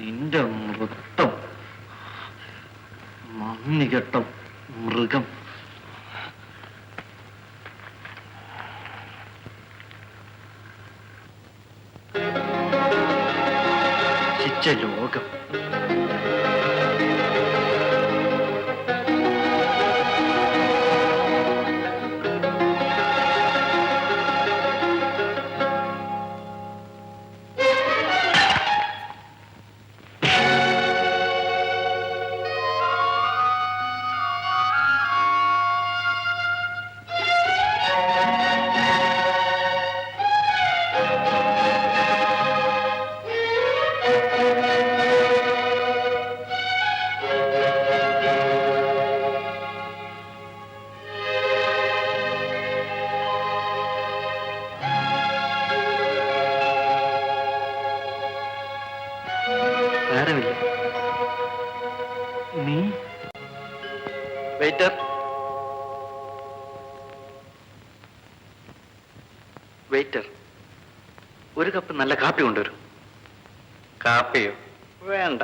നിന്റെ നൃത്തം മണ്ണികെട്ട മൃഗം. ലോകം നീ വെയിറ്റർ, വെയിറ്റർ, ഒരു കപ്പ് നല്ല കാപ്പി കൊണ്ടുവരും. കാപ്പിയോ? വേണ്ട,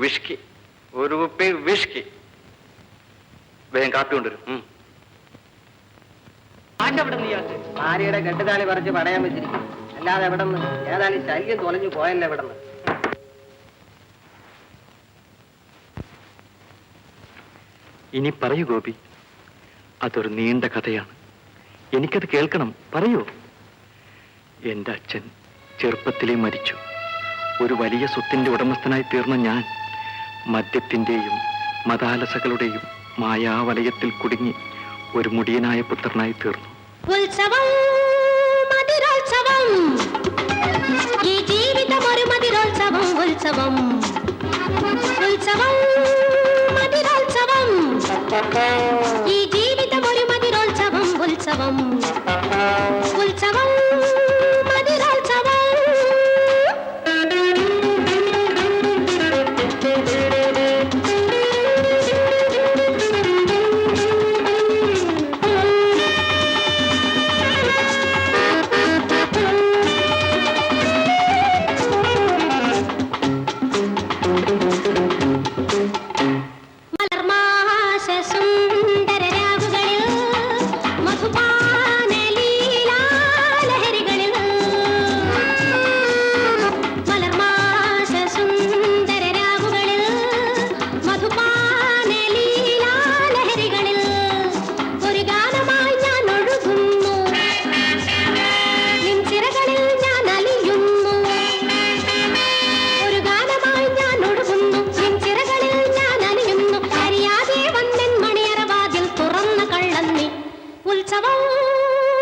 വിഷ്കി, ഒരു കുപ്പി വിഷ്കി. വേഗം കാപ്പി കൊണ്ടുവരും. ഭാര്യയുടെ കെട്ടുതാലി പറിച്ച് പടയാൻ വെച്ചിരിക്കും. അല്ലാതെ എവിടെ നിന്ന് ഏതായാലും ശല്യം തൊലഞ്ഞു പോയല്ലോ എവിടെ നിന്ന്. ഇനി പറയൂ ഗോപി, അതൊരു നീണ്ട കഥയാണ്. എനിക്കത് കേൾക്കണം. പറയൂ. എന്റെ അച്ഛൻ ചെറുപ്പത്തിലേ മരിച്ചു. ഒരു വലിയ സ്വത്തിന്റെ ഉടമസ്ഥനായി തീർന്ന ഞാൻ മദ്യത്തിന്റെയും മതാലസകളുടെയും മായാവലയത്തിൽ കുടുങ്ങി ഒരു മുടിയനായ പുത്രനായി തീർന്നു. ഉത്സവം, മതിരോത്സവം, ഈ ജീവിതം ഒരു മതിരോത്സവം. ഉത്സവം, ഉത്സവം, മതിരോത്സവം, ഈ ജീവിതം ഒരു മതിരോത്സവം. ഉത്സവം, ഉത്സവം,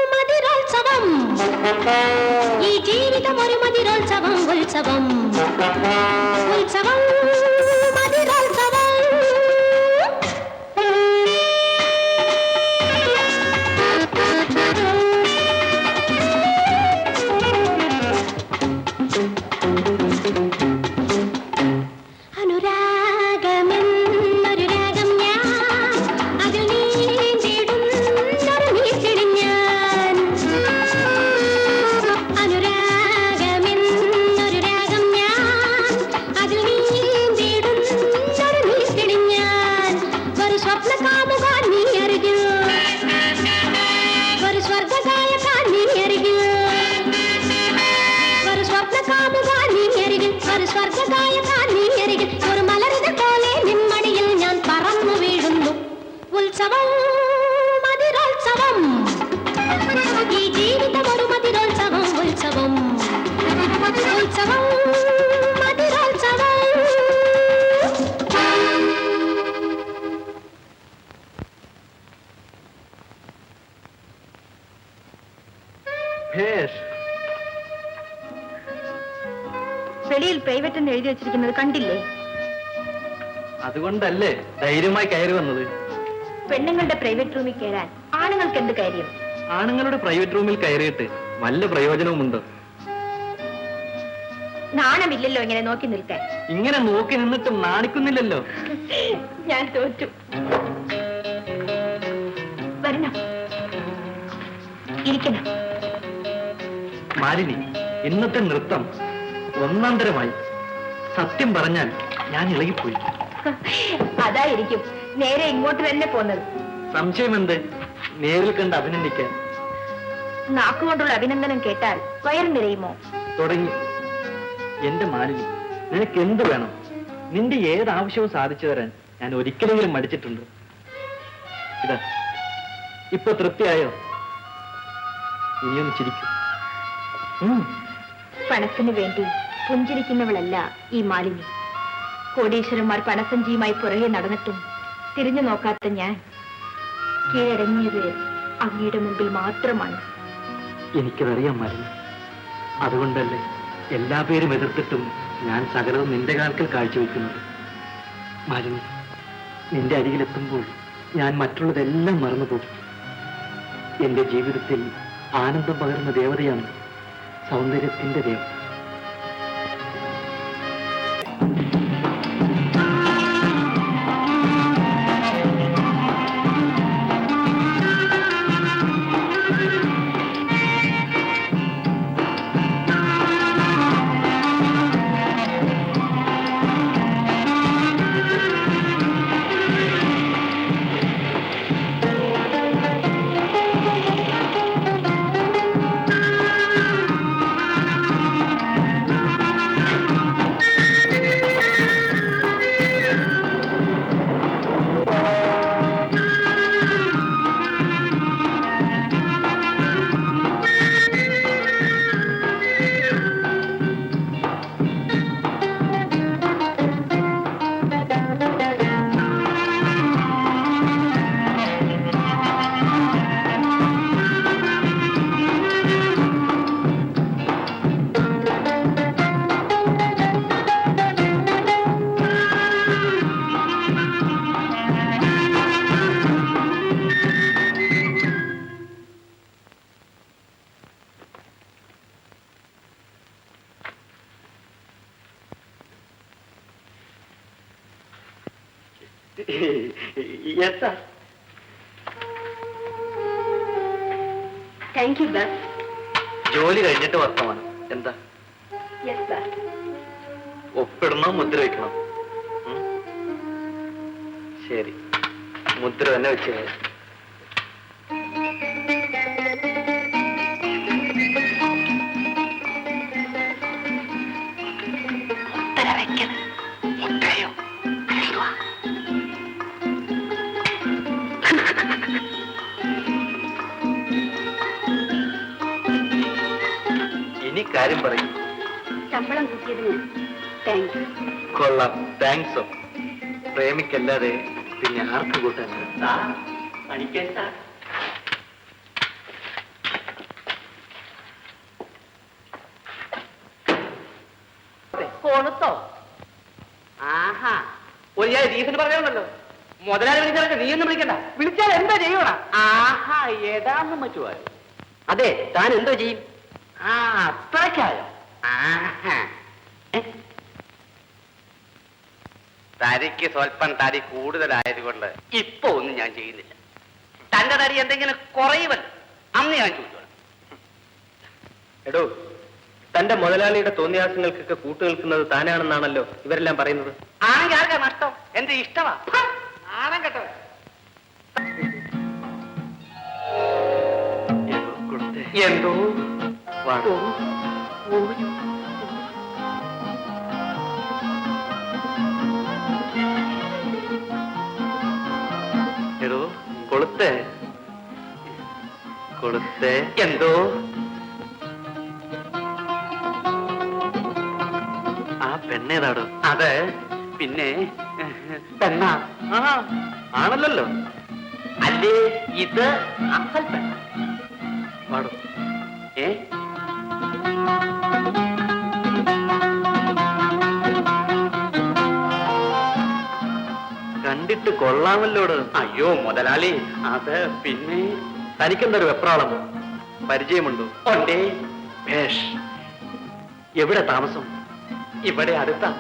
മതിരോത്സവം. ഈ ജീവിതം ഒരു മതിരോത്സവം. ഉത്സവം, ഉത്സവം, മതിരോത്സവം. അനുരാഗമെന്നൊരു രാഗം ഞാൻ, അതിൽ നീന്തിടുന്നൊരു നീർക്കിളി ഞാൻ. അനുരാഗമെന്നൊരു രാഗം ഞാൻ, അതിൽ നീന്തിടുന്നൊരു നീർക്കിളി ഞാൻ. ഒരു സ്വപ്നകാമുകാൻ നീ അരികിൽ, ഒരു സ്വർഗഗായകാൻ നീ അരികിൽ, ഒരു സ്വപ്നകാമുകാൻ നീ അരികിൽ, ഒരു സ്വർഗഗായകാൻ നീ അരികിൽ. ഒരു മലരിത പോലെ നിന്മടിയിൽ ഞാൻ പറന്നു വീഴുന്നു. ഉത്സവം, മതിരോത്സവം, ഈ ജീവിതം ഒരു മതിരോത്സവം. ഉത്സവം, ഉത്സവം, മതിരോത്സവം. വെളിയിൽ പ്രൈവറ്റ് എന്ന് എഴുതി വെച്ചിരിക്കുന്നത് കണ്ടില്ലേ? അതുകൊണ്ടല്ലേ ധൈര്യമായി കയറി വന്നത്. പെണ്ണുങ്ങളുടെ പ്രൈവറ്റ് റൂമിൽ കയറാൻ ആണുങ്ങൾക്ക് എന്ത് കാര്യം? ആണുങ്ങളുടെ പ്രൈവറ്റ് റൂമിൽ കയറിയിട്ട് വല്ല പ്രയോജനവുമുണ്ടോ? നാണമില്ലല്ലോ ഇങ്ങനെ നോക്കി നിൽക്കാൻ. ഇങ്ങനെ നോക്കി നിന്നിട്ടും നാണിക്കുന്നില്ലല്ലോ. ഞാൻ തോറ്റു. വരണം, ഇരിക്കണം. മാലിനി, ഇന്നത്തെ നൃത്തം ഒന്നാന്തരമായി. സത്യം പറഞ്ഞാൽ ഞാൻ ഇളകിപ്പോയി. അതായിരിക്കും നേരെ ഇങ്ങോട്ട് തന്നെ പോന്നത്. സംശയമെന്ത്? നേരിൽ കണ്ട് അഭിനന്ദിക്കാൻ. നാക്കുകൊണ്ടുള്ള അഭിനന്ദനം കേട്ടാൽ വയറ് നിറയുമോ? തുടങ്ങി. എന്റെ മാലിനി, നിനക്ക് എന്ത് വേണം? നിന്റെ ഏതാവശ്യവും സാധിച്ചു തരാൻ ഞാൻ ഒരിക്കലെങ്കിലും മടിച്ചിട്ടുണ്ട്. ഇതാ, ഇപ്പൊ തൃപ്തിയായോ? ഇനിയൊന്ന് ചിരിക്കൂ. പണത്തിന് വേണ്ടി പുഞ്ചിരിക്കുന്നവളല്ല ഈ മാലിനി. കോടീശ്വരന്മാർ പണസഞ്ചിയുമായി പുറകെ നടന്നിട്ടും തിരിഞ്ഞു നോക്കാത്ത ഞാൻ കീഴടങ്ങിയത് അങ്ങയുടെ മുമ്പിൽ മാത്രമാണ്. എനിക്കതറിയാം മാലിനി. അതുകൊണ്ടല്ലേ എല്ലാ പേരും എതിർത്തിട്ടും ഞാൻ സകലവും നിന്റെ കാൽക്കൽ കാഴ്ചവെക്കുന്നത്. മാലിനി, നിന്റെ അരികിലെത്തുമ്പോൾ ഞാൻ മറ്റുള്ളതെല്ലാം മറന്നുപോകും. എന്റെ ജീവിതത്തിൽ ആനന്ദം പകരുന്ന ദേവതയാണ് സൗന്ദര്യത്തിന്റെ ദേവത. Thank you sir. ജോലി കഴിഞ്ഞിട്ട് വർത്തമാനം എന്താ? Yes sir. ഒപ്പിടണോ മുദ്ര വയ്ക്കണോ? ശരി, മുദ്ര തന്നെ വെച്ച്. ഇനി കാര്യം പറയും. ശമ്പളം കിട്ടിയതിന് താങ്ക്സ്. കൊള്ളാം, താങ്ക്സോ? പ്രേമിക്കല്ലാതെ പിന്നെ ആർക്ക് കൂട്ടാൻ? കൊളുത്തോ? ആഹാ, ഒരു ഞാൻ റീസൺ പറഞ്ഞല്ലോ. മുതലാളി വിളിച്ചാലൊക്കെ നീ ഒന്നും വിളിക്കണ്ട. വിളിച്ചാൽ എന്താ ചെയ്യൂടാ? ആഹാ, ഏതാന്ന് മറ്റുവാ. അതെ, താൻ എന്തോ ചെയ്യും? ആ, അത്രയ്ക്കായോ? ആഹാ, തരിക്ക് സ്വല്പം തരി കൂടുതലായതുകൊണ്ട് ഇപ്പൊ ഒന്നും ഞാൻ ചെയ്യുന്നില്ല. തന്റെ തരി എന്തെങ്കിലും കുറയുമല്ലോ, അന്ന് ഞാൻ ചോദിച്ചോളാം. എടോ, തന്റെ മുതലാളിയുടെ തോന്നിയാസങ്ങൾക്കൊക്കെ കൂട്ടുനിൽക്കുന്നത് താനാണെന്നാണല്ലോ ഇവരെല്ലാം പറയുന്നത്. ആണെങ്കിൽ ആർക്കാ നഷ്ടം? എന്റെ ഇഷ്ടമാ. ആണം കേട്ടോ. എന്തോ എടോ, കൊളുത്തേ കൊളുത്തേ. എന്തോ ആ പെണ്ണേതാടോ? അത് പിന്നെ പെണ്ണാ. ആ, ആണല്ലോ. അല്ലേ, ഇത് അസൽ പെണ്ണ. പാടോ. ഏ, കണ്ടിട്ട് കൊള്ളാമല്ലോട്. അയ്യോ മുതലാളി, അത് പിന്നെ തനിക്കെന്തൊരു വെപ്രാളം? പരിചയമുണ്ടോ? ഉണ്ടേ. ഭേഷ്. എവിടെ താമസം? ഇവിടെ അടുത്താ.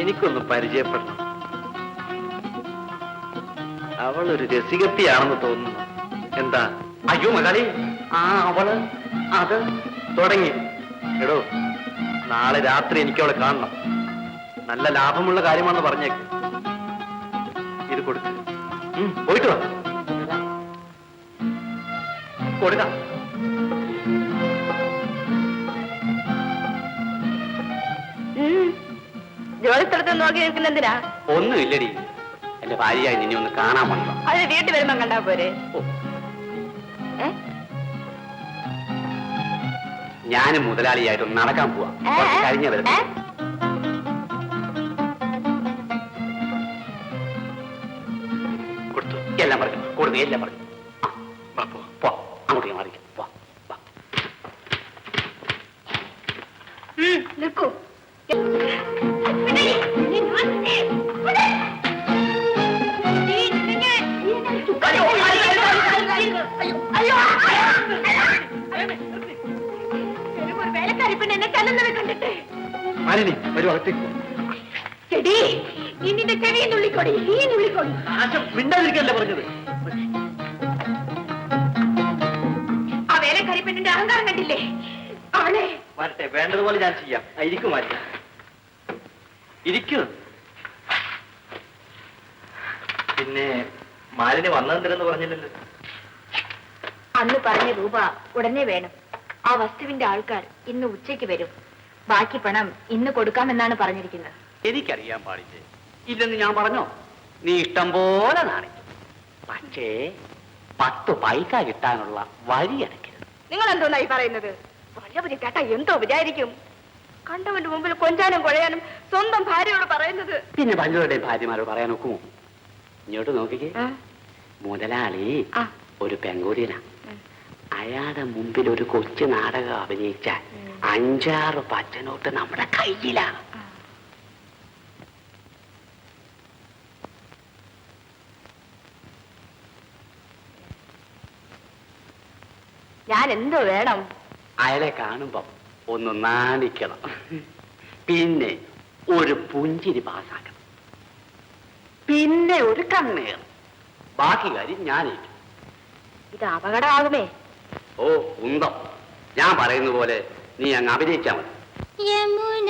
എനിക്കൊന്ന് പരിചയപ്പെടണം. അവളൊരു രസികത്തിയാണെന്ന് തോന്നുന്നു. എന്താ? അയ്യോ മുതലാളി, ആ അവള് അത് തുടങ്ങി. എടോ, നാളെ രാത്രി എനിക്ക് അവളെ കാണണം. നല്ല ലാഭമുള്ള കാര്യമാണെന്ന് പറഞ്ഞേക്ക്. ഇത് കൊടുക്ക്. പോയിട്ട് വാ. കൊടുക്കാം. ജോലിസ്ഥലത്ത് നോക്കി നിൽക്കുന്ന എന്തിനാ? ഒന്നുമില്ലടി, എന്റെ ഭാര്യയായി നിന്നെ ഒന്ന് കാണാൻ വന്നോ. അത് വീട്ടിൽ വരുമ്പോ കണ്ടാ പോരെ? ഞാനും മുതലാളിയായിട്ട് ഒന്ന് നടക്കാൻ പോവാ. കഴിഞ്ഞ വരുന്നത് കൊടുത്തു. എല്ലാം പറഞ്ഞു കൊടുത്തു. എല്ലാം പറഞ്ഞു. പോ, അങ്ങോട്ടേക്ക് മാറിക്കാം. പോ. നിൽക്കൂ. മാലിനി വരൂ, അകത്തേക്ക്. നിന്റെ ചെവിയെ നുള്ളിക്കൊടി, നീ നുള്ളിക്കൊടി. മിണ്ടാതിരിക്കല്ലേ പറഞ്ഞത്? ആ വേലക്കാരി പെണ്ണിന്റെ അഹങ്കാരം കണ്ടില്ലേ? അവളെ വരട്ടെ, വേണ്ടതുപോലെ ഞാൻ ചെയ്യാം. ഇരിക്കും മാറ്റി. ഇരിക്കൂ. പിന്നെ മാലിനി വന്നെന്തിനെന്ന് പറഞ്ഞില്ലല്ലോ. അന്ന് പറഞ്ഞ രൂപ ഉടനെ വേണം. ആ വസ്തുവിന്റെ ആൾക്കാർ ഇന്ന് ഉച്ചയ്ക്ക് വരും. ബാക്കി പണം ഇന്ന് കൊടുക്കാമെന്നാണ് പറഞ്ഞിരിക്കുന്നത്. എനിക്കറിയാൻ പാടില്ലേ? ഇല്ലെന്ന് ഞാൻ പറഞ്ഞോ? നീ ഇഷ്ടം പോലെ നാണിച്ചു. പക്ഷേ 10 പൈസ കിട്ടാനുള്ള വഴി അടയ്ക്കരുത്. നിങ്ങൾ എന്തോന്നായി പറയുന്നത്? വല്ലവര് കേട്ടാ എന്തോ വിചാരിക്കും? കണ്ടവന്റെ മുമ്പിൽ കൊഞ്ചാനും കുഴയാനും സ്വന്തം ഭാര്യയോട് പറയുന്നത്. പിന്നെ വല്ലവരുടെയും ഭാര്യമാരോട് പറയാൻ ഒക്കുമോ? ഇങ്ങോട്ട് നോക്കിക്കേ. മുതലാളി ഒരു പെങ്കൂരിനാ. അയാളുടെ മുമ്പിൽ ഒരു കൊച്ചു നാടകം അഭിനയിച്ചാൽ 5-6 പച്ചനോട്ട് നമ്മുടെ കയ്യിലാണ്. ഞാൻ എന്തോ വേണം? അയാളെ കാണുമ്പം ഒന്ന് നാണിക്കണം. പിന്നെ ഒരു പുഞ്ചിരി പാസാക്കണം. പിന്നെ ഒരു കണ്ണേർ. ബാക്കി കാര്യം ഞാനേറ്റു. ഇത് അപകടമാകുമേ. ഓ കുന്തം, ഞാൻ പറയുന്ന പോലെ നീ അങ്ങ് അഭിനയിച്ചാ മതി. യമുന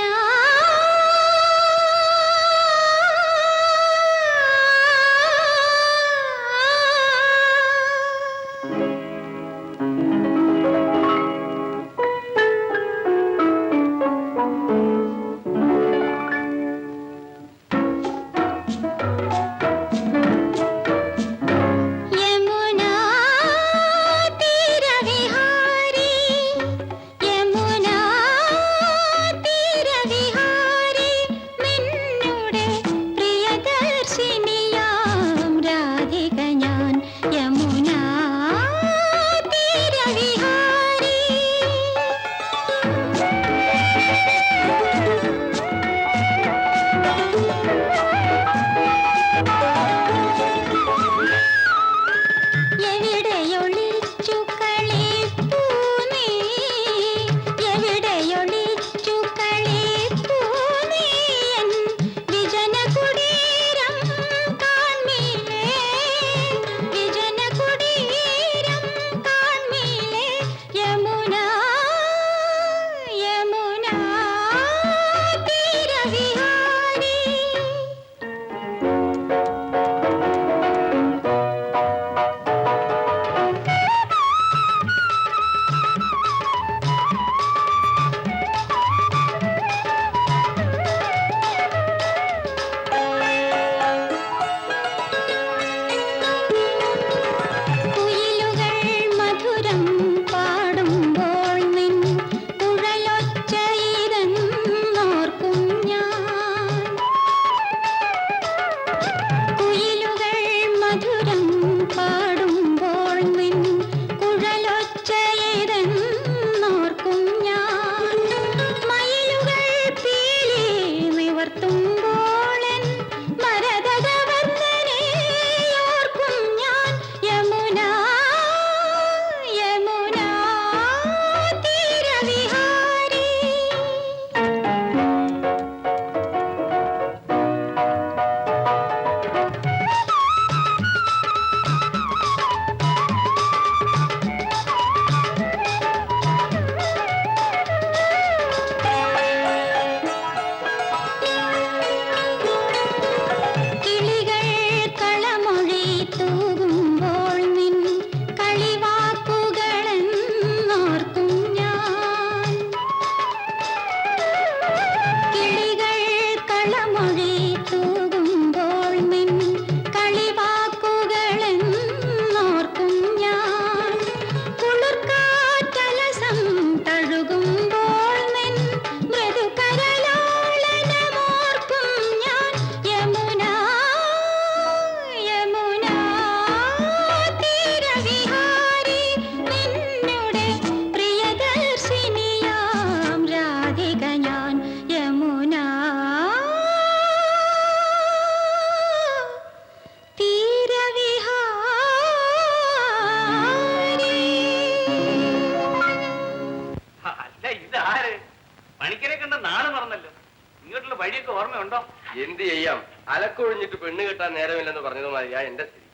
എന്ത് ചെയ്യാം? അലക്കൊഴിഞ്ഞിട്ട് പെണ്ണ് കെട്ടാൻ നേരമില്ലെന്ന് പറഞ്ഞതുമാതിരിയാ എന്റെ സ്ഥിതി.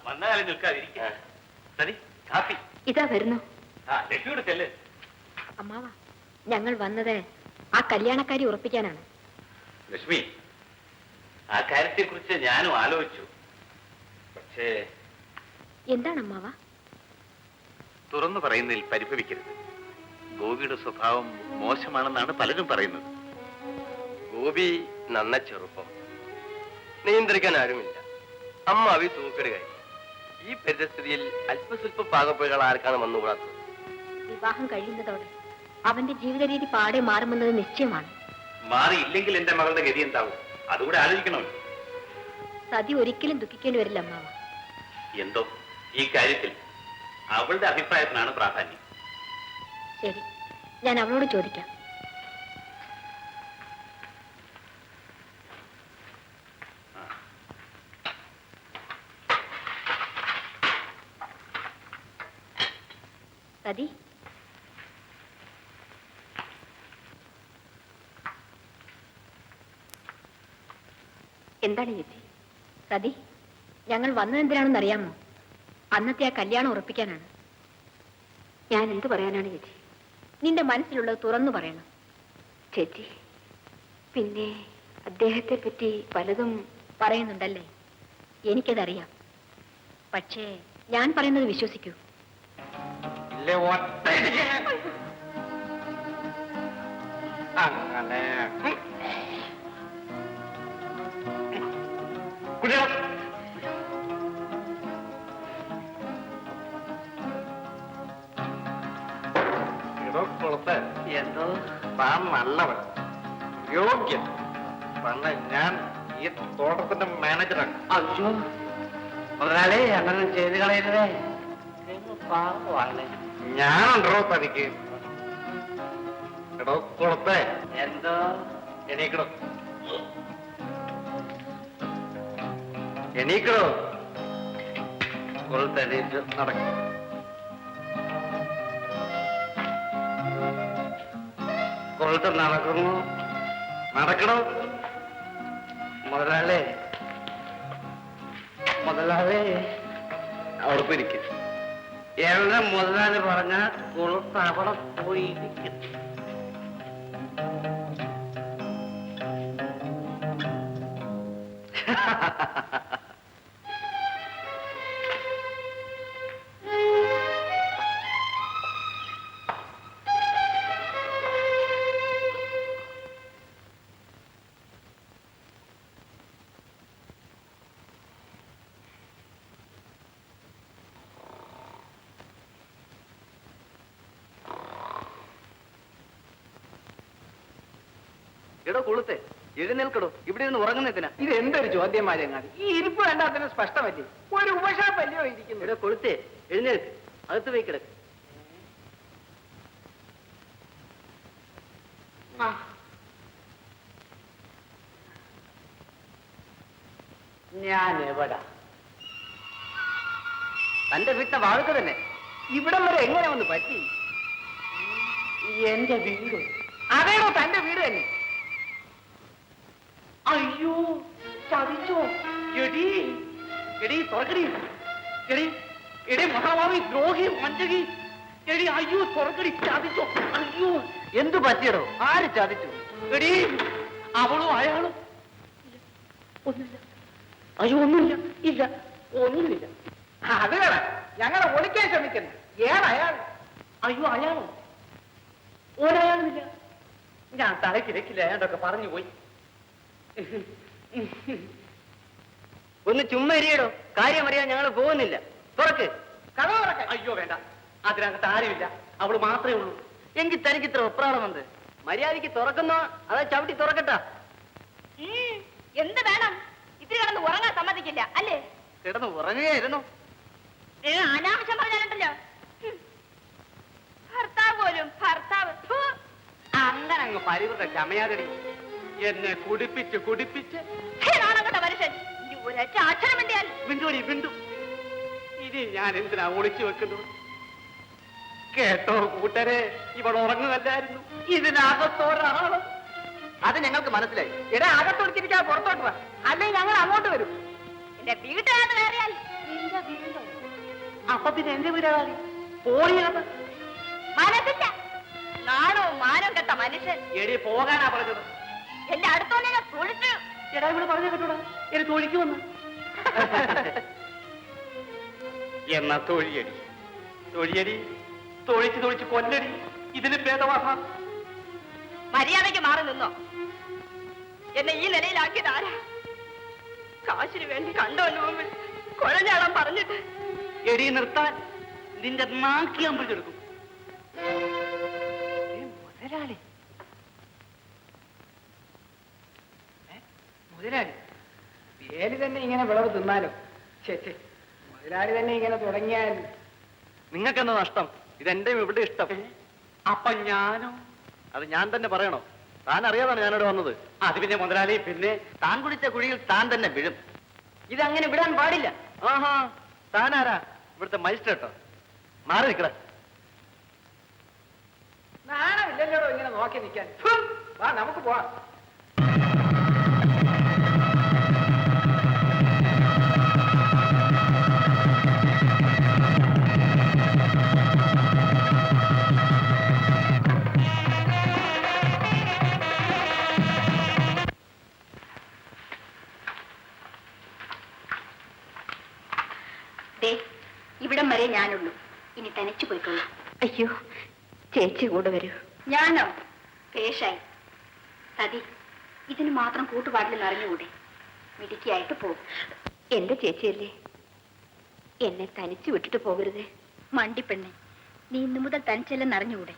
വന്ന കാലം നിൽക്കാതിരിക്കുക. സതി, കാപ്പി. ഇതാ വരുന്നു. ലക്ഷ്മിയുടെ ചെല്ല്. അമ്മാവ, ഞങ്ങൾ വന്നത് ആ കല്യാണക്കാരി ഉറപ്പിക്കാനാണ്. ലക്ഷ്മി, ആ കാര്യത്തെ കുറിച്ച് ഞാനും ആലോചിച്ചു. പക്ഷേ എന്താണ് അമ്മാവ? തുറന്നു പറയുന്നതിൽ പരിഭവിക്കരുത്. ഗോപിയുടെ സ്വഭാവം മോശമാണെന്നാണ് പലരും പറയുന്നത്. ഗോപി നന്ന ചെറുപ്പം, നിയന്ത്രിക്കാൻ ആരുമില്ല. അമ്മാവി തൂക്കെടുകായി. ഈ പരിസ്ഥിതിയിൽ അല്പസ്വല്പ പാകപ്പുകൾ ആർക്കാണ് വന്നുകൂടാത്തത്? വിവാഹം കഴിയുന്നതോടെ അവന്റെ ജീവിത രീതി പാടെ മാറുമെന്നത് നിശ്ചയമാണ്. മാറിയില്ലെങ്കിൽ എന്റെ മകളുടെ ഗതി എന്താവും? അതുകൂടെ ആലോചിക്കണമല്ലോ. സതി ഒരിക്കലും ദുഃഖിക്കേണ്ടി വരില്ല അമ്മാവ. എന്തോ ഈ കാര്യത്തിൽ അവളുടെ അഭിപ്രായത്തിനാണ് പ്രാധാന്യം. ശരി, ഞാൻ അവളോട് ചോദിക്കാം. സതി, എന്താണ് ചേച്ചി? സതി, ഞങ്ങൾ വന്നതെന്തിനാണെന്ന് അറിയാമോ? അന്നത്തെ ആ കല്യാണം ഉറപ്പിക്കാനാണ്. ഞാൻ എന്ത് പറയാനാണ് ചേച്ചി? നിന്റെ മനസ്സിലുള്ളത് തുറന്നു പറയണം. ചേച്ചി, പിന്നെ അദ്ദേഹത്തെ പറ്റി പലതും പറയുന്നുണ്ടല്ലേ? എനിക്കതറിയാം. പക്ഷേ ഞാൻ പറയുന്നത് വിശ്വസിക്കൂ. അങ്ങനെ എന്തോ താൻ നല്ലവൻ, യോഗ്യൻ. തന്നെ ഞാൻ ഈ തോട്ടത്തിന്റെ മാനേജറാണ്. അയ്യോ മുതലാളി, അങ്ങനെ ചെയ്ത് കളയരുതേ. പാവമാണ്. ഞാനുണ്ടോ തനിക്ക്? എടോ കുളത്തെ, എന്തോ എണീക്കടോ, എണീക്കടോ. കുളത്തെണീറ്റ് നടക്കും. കുളത്ത് നടക്കുന്നു, നടക്കണോ? മുതലാളി, മുതലാളി അവിടെ പോയിരിക്കും. എവിടെ മുതലാളി പറഞ്ഞ കുളത്ത് അവിടെ പോയിരിക്കും. എടോ കൊളുത്തെ, എഴുന്നേൽക്കടോ. ഇവിടെ നിന്ന് ഉറങ്ങുന്നതിനാ? ഇത് എന്തൊരു ചോദ്യമായ ചങ്ങാതി? ഈ ഇരിപ്പ് വേണ്ട, അതിന് സ്പഷ്ടമല്ലേ? ഒരു ഉപശാപല്ലയോ ഇരിക്കുന്നു. എടോ കൊളുത്തെ, എഴുന്നേൽക്ക്, അകത്ത് പോയി കിടക്ക്. ഞാൻ എവിടാ? തന്റെ വീട്ടിലെ വാഴക്ക് തന്നെ. ഇവിടം വരെ എങ്ങനെ വന്ന് പറ്റി? എന്റെ വീട്. അതേടോ തന്റെ വീട് തന്നെ. അയ്യോ, ചതിച്ചോ? എടി എടി തുറക്കടി. എടി എടി മഹാഭാവി, ദ്രോഹി, വഞ്ചകി. എടി അയ്യോ തുറക്കടി, ചതിച്ചോ? അയ്യോ, എന്തു പറ്റിയടോ? ആര് ചതിച്ചു? എടി അവളും അയാളും. ഒന്നുമില്ല. അയ്യോ ഒന്നുമില്ല. ഇല്ല, ഒന്നുമില്ല. അത് വേണം, ഞങ്ങളെ ഒളിക്കാൻ ശ്രമിക്കുന്നു. ഏതയാൾ? അയ്യോ അയാളോ? ഒരയാളുമില്ല. ഞാൻ തലക്കിരക്കില്ല, അയാളൊക്കെ പറഞ്ഞു പോയി. ഒന്ന് ചുമ്മാ ഇരിയടോ, കാര്യം അറിയാൻ ഞങ്ങൾ പോകുന്നില്ല. തുറക്ക്, കഥ തുറക്ക. അയ്യോ വേണ്ട, അതിനകത്ത് ആരുമില്ല, അവള് മാത്രമേ ഉള്ളൂ. എങ്കിൽ തനിക്ക് ഇത്ര ഒപ്രാളം വന്ന് മര്യാദയ്ക്ക് തുറക്കുന്നോ അതാ ചവിട്ടി തുറക്കട്ടാ? എന്ത് വേണം? ഇത്തിരി കിടന്ന് ഉറങ്ങാൻ സമ്മതിക്കില്ല അല്ലേ? കിടന്ന് ഉറങ്ങുകയായിരുന്നു. അനാവശ്യം പറഞ്ഞാലുണ്ടല്ലോ. ഭർത്താവ് പോലും ഭർത്താവ്. അങ്ങനെ അങ്ങ് പരിവൃത ചമയാതടി. എന്നെ കുടിപ്പിച്ച് കുടിപ്പിച്ച് നാണംകെട്ട മനുഷ്യൻ. ഒരൊറ്റ അക്ഷരം വേണ്ടിയാൽ ബിന്ദുടി ബിന്ദു. ഇനി ഞാൻ എന്തിനാ ഒളിച്ചു വെക്കുന്നത്? കേട്ടോ കൂട്ടരെ, ഇവൾ ഉറങ്ങുകല്ലായിരുന്നു. ഇതിനകത്തോരാള് അത് ഞങ്ങൾക്ക് മനസ്സിലായി. എടാ അകത്തൊളിച്ചിരിക്കാതെ പുറത്തോട്ട് വാ, അല്ലെങ്കിൽ ഞങ്ങൾ അങ്ങോട്ട് വരും. എന്റെ വീട്ടിനകത്ത് കയറിയാൽ നിന്റെ വീടോ? അപ്പൊ പിന്നെ എന്റെ വീടാണ് പോളിയത്. മനസ്സില്ല, നാണവും മാനവും കെട്ട മനുഷ്യൻ. എടി പോകാനാ പറഞ്ഞത്. എന്റെ അടുത്തോന്നെ തൊഴിച്ചു. എടാ ഇവിടെ പറഞ്ഞു കേട്ടോടാ, എനിക്ക് തൊഴിക്ക് വന്ന്. എന്നാ തൊഴിയടി, തൊഴിയടി, തൊഴിച്ച് തൊഴിച്ച് കൊല്ലടി. ഇതിന് ഭേദമാ. മര്യാദയ്ക്ക് മാറി നിന്നോ. എന്നെ ഈ നിലയിലാക്കിയത് ആരാ? കാശിന് വേണ്ടി കണ്ടോന്റെ മുമ്പിൽ കുഴഞ്ഞാളം പറഞ്ഞിട്ട്. എടി നിർത്താൻ, നിന്റെ നാക്കി അമ്പഴെടുക്കും. മുതലാളി, മുതലാളി വേലി തന്നെ ഇങ്ങനെ വിളവ് തിന്നാലോ? ചേച്ചേ, മുതലാളി തന്നെ ഇങ്ങനെ തുടങ്ങിയാൽ നിങ്ങൾക്കെന്താ നഷ്ടം? ഇതെന്റെ ഇവിടെ ഇഷ്ടം. അപ്പൊ ഞാനോ? അത് ഞാൻ തന്നെ പറയണോ? താൻ അറിയാതാണ് ഞാനിവിടെ വന്നത്. അത് പിന്നെ മുതലാളി, പിന്നെ താൻ കുടിച്ച കുഴിയിൽ താൻ തന്നെ വീഴും. ഇതങ്ങനെ വിടാൻ പാടില്ല. ആഹാ, താനാരാ? ഇവിടുത്തെ മജിസ്ട്രേട്ടോ? മാറി നിൽക്കട. നാണമില്ലല്ലോ ഇങ്ങനെ നോക്കി നിൽക്കാൻ. വാ നമുക്ക് പോവാം. ഇവിടം വരെ ഞാനുള്ളൂ, ഇനി തനിച്ചു പോയിക്കൊള്ളു. അയ്യോ, ചേച്ചി കൂടെ വരൂ. ഞാനോ? പേഷായി. സതി, ഇതിന് മാത്രം കൂട്ടുപാടില്ലെന്ന് അറിഞ്ഞുകൂടെ? മിടുക്കിയായിട്ട് പോകും. എന്റെ ചേച്ചിയല്ലേ, എന്നെ തനിച്ചു വിട്ടിട്ട് പോകരുത്. മണ്ടിപ്പെണ്ണെ, നീ ഇന്നു മുതൽ തനിച്ചല്ലെന്ന് അറിഞ്ഞുകൂടെ?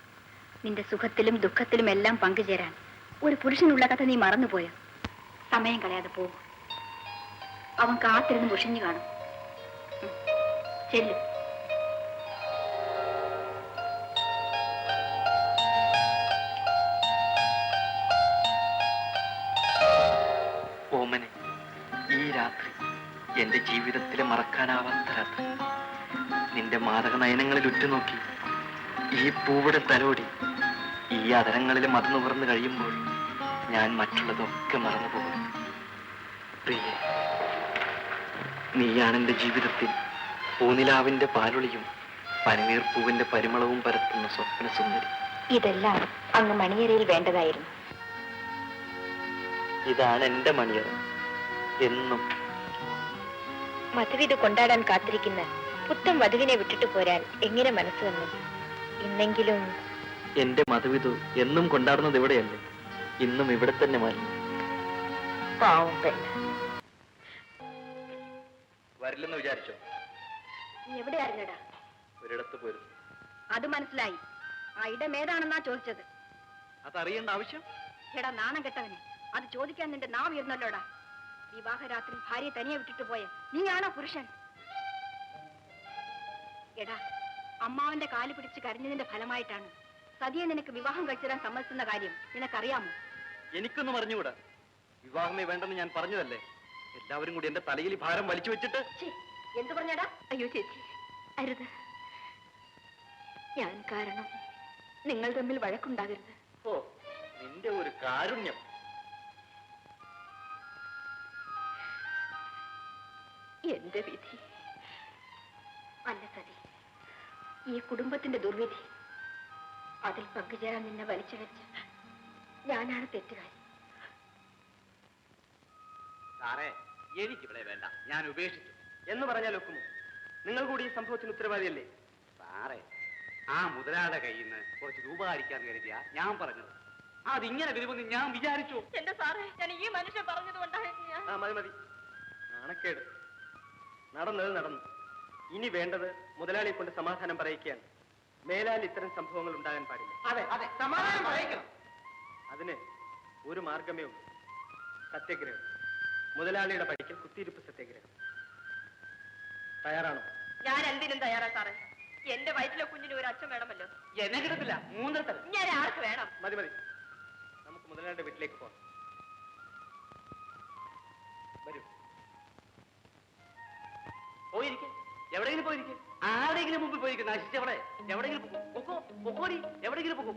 നിന്റെ സുഖത്തിലും ദുഃഖത്തിലും എല്ലാം പങ്കുചേരാൻ ഒരു പുരുഷനുള്ള കഥ നീ മറന്നുപോയോ? സമയം കളയാതെ പോകും. അവൻ കാത്തിരുന്ന് മുഷിഞ്ഞു കാണും. ചെല്ലു. ഓമനെ, ഈ രാത്രി എന്റെ ജീവിതത്തിലെ മറക്കാനാവാത്ത രാത്രി. നിന്റെ മാതക നയനങ്ങളിൽ ഉറ്റുനോക്കി ഈ പൂവിടെ തലോടി ഈ അതരങ്ങളിലും അത് നുകർന്നു കഴിയുമ്പോൾ ഞാൻ മറ്റുള്ളതൊക്കെ മറന്നു പോകും. പ്രിയേ, നീയാണ് എന്റെ ജീവിതത്തിൽ പൂനിലാവിന്റെ പാലൊളിയും പനിനീർപ്പൂവിന്റെ പരിമളവും പരത്തുന്ന സ്വപ്ന സുന്ദരി. ഇതെല്ലാം അങ്ങ് മണിയറയിൽ വേണ്ടതായിരുന്നു. ഇതാണ് എന്റെ മണിയറ. എന്നും മധുവിധ കൊണ്ടാടാൻ കാത്തിരിക്കുന്ന പുത്തൻ വധുവിനെ വിട്ടിട്ട് പോരാൻ എങ്ങനെ മനസ്സ് വന്നു? ഇന്നെങ്കിലും എന്റെ മധുവിധു എന്നും കൊണ്ടാടുന്നത് ഇവിടെയല്ലേ? ഇന്നും ഇവിടെ തന്നെ മതി. പാവം പെണ്ണ്. വരില്ലെന്ന് വിചാരിച്ചോ? നീ എവിടെയായിരുന്നടാ? ഒരിടത്ത് പോയിരുന്നു. അത് മനസ്സിലായി. ആ ഇടമേതാണെന്നാ ചോദിച്ചത്. അതറിയേണ്ട ആവശ്യം? എടാ നാണം കെട്ടവനെ, അത് ചോദിക്കാൻ നിന്റെ നാവ് ഇരുന്നല്ലോടാ. വിവാഹരാത്രി ഭാര്യ തനിയെ വിട്ടിട്ട് പോയ നീയാണോ പുരുഷൻ? എടാ, അമ്മാവന്റെ കാല് പിടിച്ച് കരഞ്ഞതിന്റെ ഫലമായിട്ടാണ് സതിയെ നിനക്ക് വിവാഹം കഴിച്ചിടാൻ സമ്മതിക്കുന്ന കാര്യം നിനക്കറിയാമോ? എനിക്കൊന്നും അറിഞ്ഞുകൂടാ. വിവാഹമേ വേണ്ടെന്ന് ഞാൻ പറഞ്ഞതല്ലേ? എല്ലാവരും കൂടി എന്റെ തലയിൽ ഭാരം വലിച്ചു വെച്ചിട്ട്. എന്തു പറഞ്ഞടാ? അയ്യോ ചേച്ചി, അരുത്. ഞാൻ കാരണം നിങ്ങൾ തമ്മിൽ വഴക്കുണ്ടാകരുത്. ഓ, നിന്റെ ഒരു കാരുണ്യം. എന്റെ വിധി. അല്ല സതി, ഈ കുടുംബത്തിന്റെ ദുർവിധി. അതിൽ പങ്കുചേരാൻ നിന്നെ വലിച്ചടച്ച് ഞാനാണ് തെറ്റുകാരി. സാറേ, എനിക്കിവിടെ വേണ്ട, ഞാൻ ഉപേക്ഷിച്ചു എന്ന് പറഞ്ഞാൽ ഒക്കുമോ? നിങ്ങൾ കൂടി ഈ സംഭവത്തിന് ഉത്തരവാദിയല്ലേ? സാറേ, ആ മുതലാളുടെ കയ്യിൽ നിന്ന് കുറച്ച് രൂപ അടിക്കാൻ കരുതിയാ ഞാൻ പറഞ്ഞത്. അതിങ്ങനെ വരുമെന്ന് ഞാൻ വിചാരിച്ചു. എന്റെ സാറേ, ഞാൻ ഈ മനുഷ്യൻ പറഞ്ഞത് ആ മതി മതി, നാണക്കേട്. നടന്നത് നടന്നു. ഇനി വേണ്ടത് മുതലാളിയെ കൊണ്ട് സമാധാനം പറയിക്കുകയാണ്. മേലാൽ ഇത്തരം സംഭവങ്ങൾ ഉണ്ടാകാൻ പാടില്ല. അതെ അതെ, സമാധാനം പറയിക്കണം. അതിന് ഒരു മാർഗമേ ഉള്ളൂ, സത്യാഗ്രഹം. മുതലാളിയുടെ പഠിക്കൽ കുത്തിയിരിപ്പ് സത്യാഗ്രഹം. തയ്യാറാണോ? ഞാൻ എന്തിനും തയ്യാറാ സാറേ. എന്റെ വയറ്റിലെ കുഞ്ഞിന് ഒരു അച്ഛൻ വേണമല്ലോ. എന്നെ കിട്ടത്തില്ല, മൂന്നിടത്തല്ല. ഞാൻ ആർക്ക് വേണം? മതി മതി, നമുക്ക് മുതലാളിയുടെ വീട്ടിലേക്ക് പോകാം. വരൂ. പോയിരിക്കും, എവിടെയെങ്കിലും പോയിരിക്കും. ആരെങ്കിലും മുമ്പിൽ പോയിരിക്കും. നശിച്ചവിടെ എവിടെയെങ്കിലും പൊക്കോ, പൊക്കോടി, എവിടെയെങ്കിലും പൊക്കോ.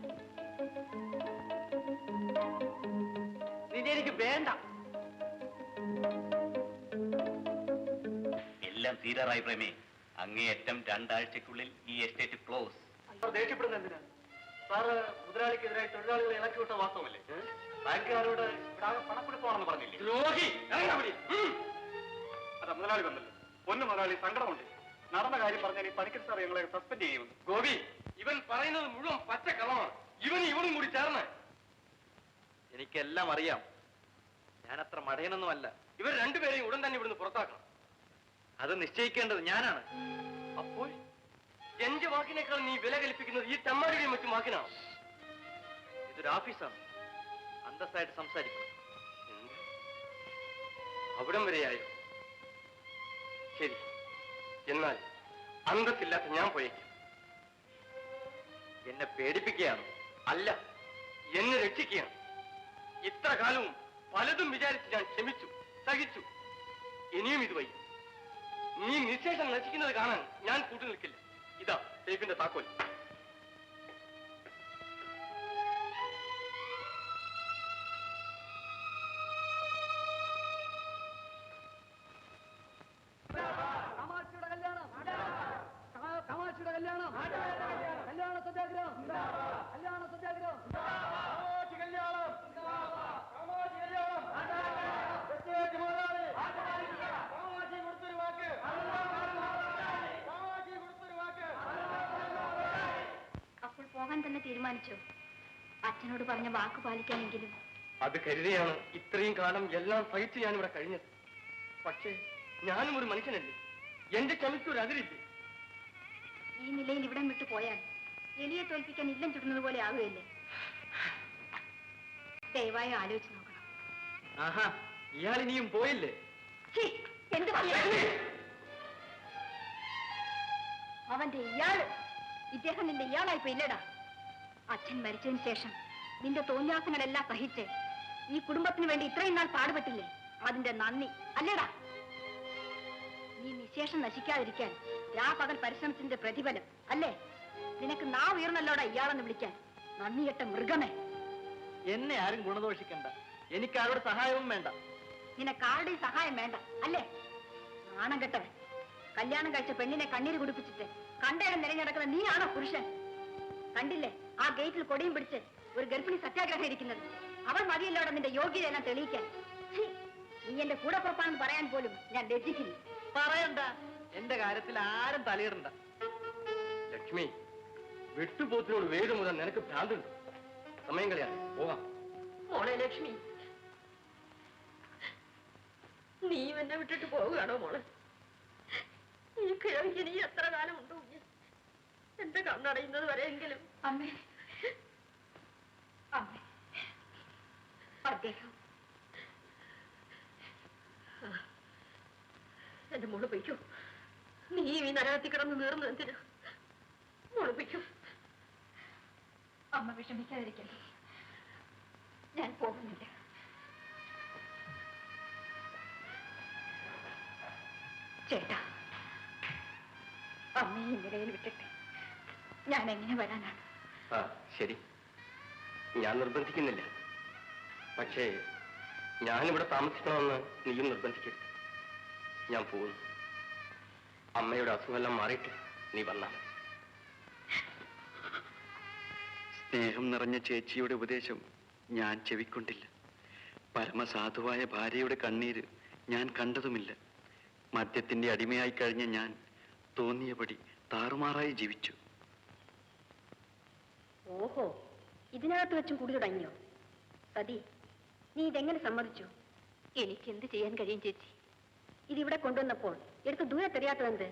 എനിക്ക് വേണ്ട. എല്ലാം തീരാറായി പ്രേമി. അങ്ങേയറ്റം 2 ആഴ്ചക്കുള്ളിൽ ഈ എസ്റ്റേറ്റ് ക്ലോസ്. ദേഷ്യപ്പെടുന്ന എന്തിനാ സാറ്? മുതലാളിക്കെതിരായി തൊഴിലാളികളെ ഇളക്കി വിട്ട വാസ്തവമല്ലേ? ബാങ്കുകാരോട് ഇവിടെ ആകെ പണക്കൊടുപ്പാണെന്ന് പറഞ്ഞില്ലേ? ദ്രോഹി! അതാ മുതലാളി വന്നല്ലോ. പൊന്നു മുതലാളി, സങ്കടമുണ്ട്. നടന്ന കാര്യം പറഞ്ഞാൽ ഈ പണിക്കർ സാർ ഞങ്ങളെ സസ്പെൻഡ് ചെയ്യുമെന്ന്. ഗോപി, ഇവൻ പറയുന്നത് മുഴുവൻ പച്ചക്കള്ളമാണ്. ഇവനും കൂടി ചേർന്ന്. എനിക്കെല്ലാം അറിയാം. ഞാൻ അത്ര മടയനൊന്നുമല്ല. ഇവർ രണ്ടുപേരെയും ഉടൻ തന്നെ ഇവിടുന്ന് പുറത്താക്കണം. അത് നിശ്ചയിക്കേണ്ടത് ഞാനാണ്. അപ്പോൾ എന്റെ വാക്കിനേക്കാൾ നീ വില കൽപ്പിക്കുന്നത് ഈ തമ്മാടിയുടെയും മറ്റും വാക്കിനാണ്. ഇതൊരു ഓഫീസാണ്. അന്തസ്സായിട്ട് സംസാരിക്കണം. അവിടം വരെയായോ? ശരി, എന്നാൽ അന്തസ്സില്ലാത്ത ഞാൻ പോയേക്കും. എന്നെ പേടിപ്പിക്കുകയാണ്. അല്ല, എന്നെ രക്ഷിക്കുകയാണ്. ഇത്ര കാലവും പലതും വിചാരിച്ച് ഞാൻ ക്ഷമിച്ചു, സഹിച്ചു. ഇനിയും ഇത് വയ്യ. നീ നിശേഷം നശിക്കുന്നത് കാണാൻ ഞാൻ കൂട്ടു നിൽക്കില്ല. ഇതാ സേഫിന്റെ താക്കോൽ. അപ്പോൾ പോകാൻ തന്നെ തീരുമാനിച്ചോ? അച്ഛനോട് പറഞ്ഞ വാക്ക് പാലിക്കാനെങ്കിലും. അത് കരുതിയാണ് ഇത്രയും കാലം എല്ലാം സഹിച്ച് ഞാനിവിടെ കഴിഞ്ഞത്. പക്ഷേ ഞാനും ഒരു മനുഷ്യനല്ലേ. എന്റെ ക്ഷമിക്കൊരു അതിരില്ലേ? ഈ നിലയിൽ ഇവിടം വിട്ടു പോയാൽ എലിയെ തോൽപ്പിക്കാൻ ഇല്ലം ചുടുന്നത് പോലെ ആവുകയല്ലേ? ദയവായി ആലോചിച്ച് നോക്കണം. ആഹാ, ഇയാൾ ഇനിയും പോയില്ലേ? എന്ത് അവന്റെ ഇയാള്? ഇദ്ദേഹം നിന്റെ ഇയാളായിപ്പോ ഇല്ലടാ. അച്ഛൻ മരിച്ചതിന് ശേഷം നിന്റെ തോന്നിയാസങ്ങളെല്ലാം സഹിച്ച് ഈ കുടുംബത്തിന് വേണ്ടി ഇത്രയും നാൾ പാടുപെട്ടില്ലേ? അതിന്റെ നന്ദി അല്ലേടാ. നീ നിശേഷം നശിക്കാതിരിക്കാൻ പകൽ പരിശ്രമത്തിന്റെ പ്രതിഫലം അല്ലേ? നിനക്ക് നാവ് ഉയർന്നല്ലോടാ ഇയാളെന്ന് വിളിക്കാൻ. നന്ദി കെട്ട മൃഗമേ. എന്നെ ആരും ഗുണദോഷിക്കണ്ട. എനിക്ക് ആരുടെ സഹായവും വേണ്ട. നിനക്കാരുടെയും സഹായം വേണ്ട അല്ലേ? നാണം കെട്ടവൻ. കല്യാണം കഴിച്ച പെണ്ണിനെ കണ്ണീര് കുടിപ്പിച്ചിട്ട് കണ്ടയിടം നിരഞ്ഞടക്കുന്ന നീയാണോ പുരുഷൻ? കണ്ടില്ലേ ആ ഗേറ്റിൽ കൊടിയും പിടിച്ച് ഒരു ഗർഭിണി സത്യാഗ്രഹം ഇരിക്കുന്നത്? അവൾ മതിയല്ലോടെ നിന്റെ യോഗ്യതയെല്ലാം തെളിയിക്കാൻ. നീ എന്റെ കൂടെ പുറപ്പാണെന്ന് പറയാൻ പോലും ഞാൻ ലജ്ജിക്കുന്നു. പറയണ്ട. എന്റെ കാര്യത്തിൽ ആരും തലയിടണ്ട. ലക്ഷ്മി, വെട്ടുപോത്തിനോട് വേട് മുതൽ നിനക്ക് ഭ്രാന്തുണ്ട്. സമയം കളയാതെ പോകാം. മോളെ ലക്ഷ്മി, നീ എന്നെ വിട്ടിട്ട് പോവുകയാണോ മോളെ? ഈ കിഴവിക്ക് നീ എത്ര കാലം ഉണ്ടോ? എന്റെ കണ്ണടയുന്നത് വരെയെങ്കിലും. അമ്മേ, അമ്മേ, അദ്ദേഹം എന്റെ മോള് പൊയ്ക്കോ. നീ ഈ നരകത്തിൽ കിടന്ന് നീർന്നു എന്തിനാ? മോള് പൊയ്ക്കോ. അമ്മ വിഷമിക്കാതിരിക്കട്ടെ. ഞാൻ പോകുന്നില്ല. ചേട്ടാ, അമ്മയെ നിലയിൽ വിട്ടിട്ട് ഞാൻ എങ്ങനെ വരാനാണ്? ആ ശരി, ഞാൻ നിർബന്ധിക്കുന്നില്ല. പക്ഷേ ഞാനിവിടെ താമസിക്കണമെന്ന് നീയും നിർബന്ധിക്കരുത്. ഞാൻ പോകുന്നു. അമ്മയുടെ അസുഖമെല്ലാം മാറിയിട്ട് നീ വന്നാൽ. സ്നേഹം നിറഞ്ഞ ചേച്ചിയുടെ ഉപദേശം ഞാൻ ചെവിക്കൊണ്ടില്ല. പരമസാധുവായ ഭാര്യയുടെ കണ്ണീര് ഞാൻ കണ്ടതുമില്ല. മദ്യത്തിന്റെ അടിമയായി കഴിഞ്ഞ ഞാൻ തോന്നിയപടി താറുമാറായി ജീവിച്ചു. ഓഹോ, ഇതിനകത്ത് വെച്ചും കൂടി തുടങ്ങിയോ? സതി, നീ ഇതെങ്ങനെ സമ്മതിച്ചു? എനിക്ക് എന്ത് ചെയ്യാൻ കഴിയും ചേച്ചി? ഇതിവിടെ കൊണ്ടുവന്നപ്പോൾ എടുത്ത് ദൂരത്തെറിയാത്തതെന്ത്?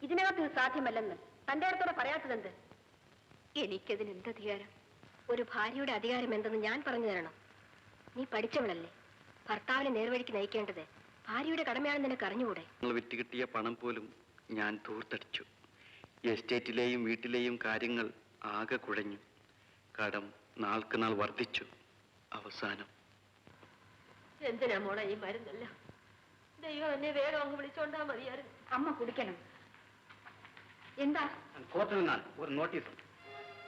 ഇതിനകത്ത് ഇത് സാധ്യമല്ലെന്ന് തന്റെ അടുത്തോടെ പറയാത്തതെന്ത്? എനിക്കതിന് എന്ത് അധികാരം? ഒരു ഭാര്യയുടെ അധികാരം എന്തെന്ന് ഞാൻ പറഞ്ഞു തരണം. നീ പഠിച്ചവളല്ലേ. ഭർത്താവിനെ നേർവഴിക്ക് നയിക്കേണ്ടത് ഭാര്യയുടെ കടമയാണെന്ന് നിനക്ക് അറിഞ്ഞുകൂടെ? വിറ്റ് കിട്ടിയ പണം പോലും ഞാൻ തൂർത്തടിച്ചു. എസ്റ്റേറ്റിലെയും വീട്ടിലെയും കാര്യങ്ങൾ ആകെ കുഴഞ്ഞു. കടം നാൾക്ക് നാൾ വർദ്ധിച്ചു. അവസാനം എന്തിനാ മോളെ ഈ മരുന്നല്ല? ദൈവം എന്നെ വേഗം അങ്ങ് വിളിച്ചോണ്ടാ മതിയായിരുന്നു. അമ്മ കുടിക്കണം. എന്താ കോർട്ടിൽ നിന്നാണ് ഒരു നോട്ടീസ്.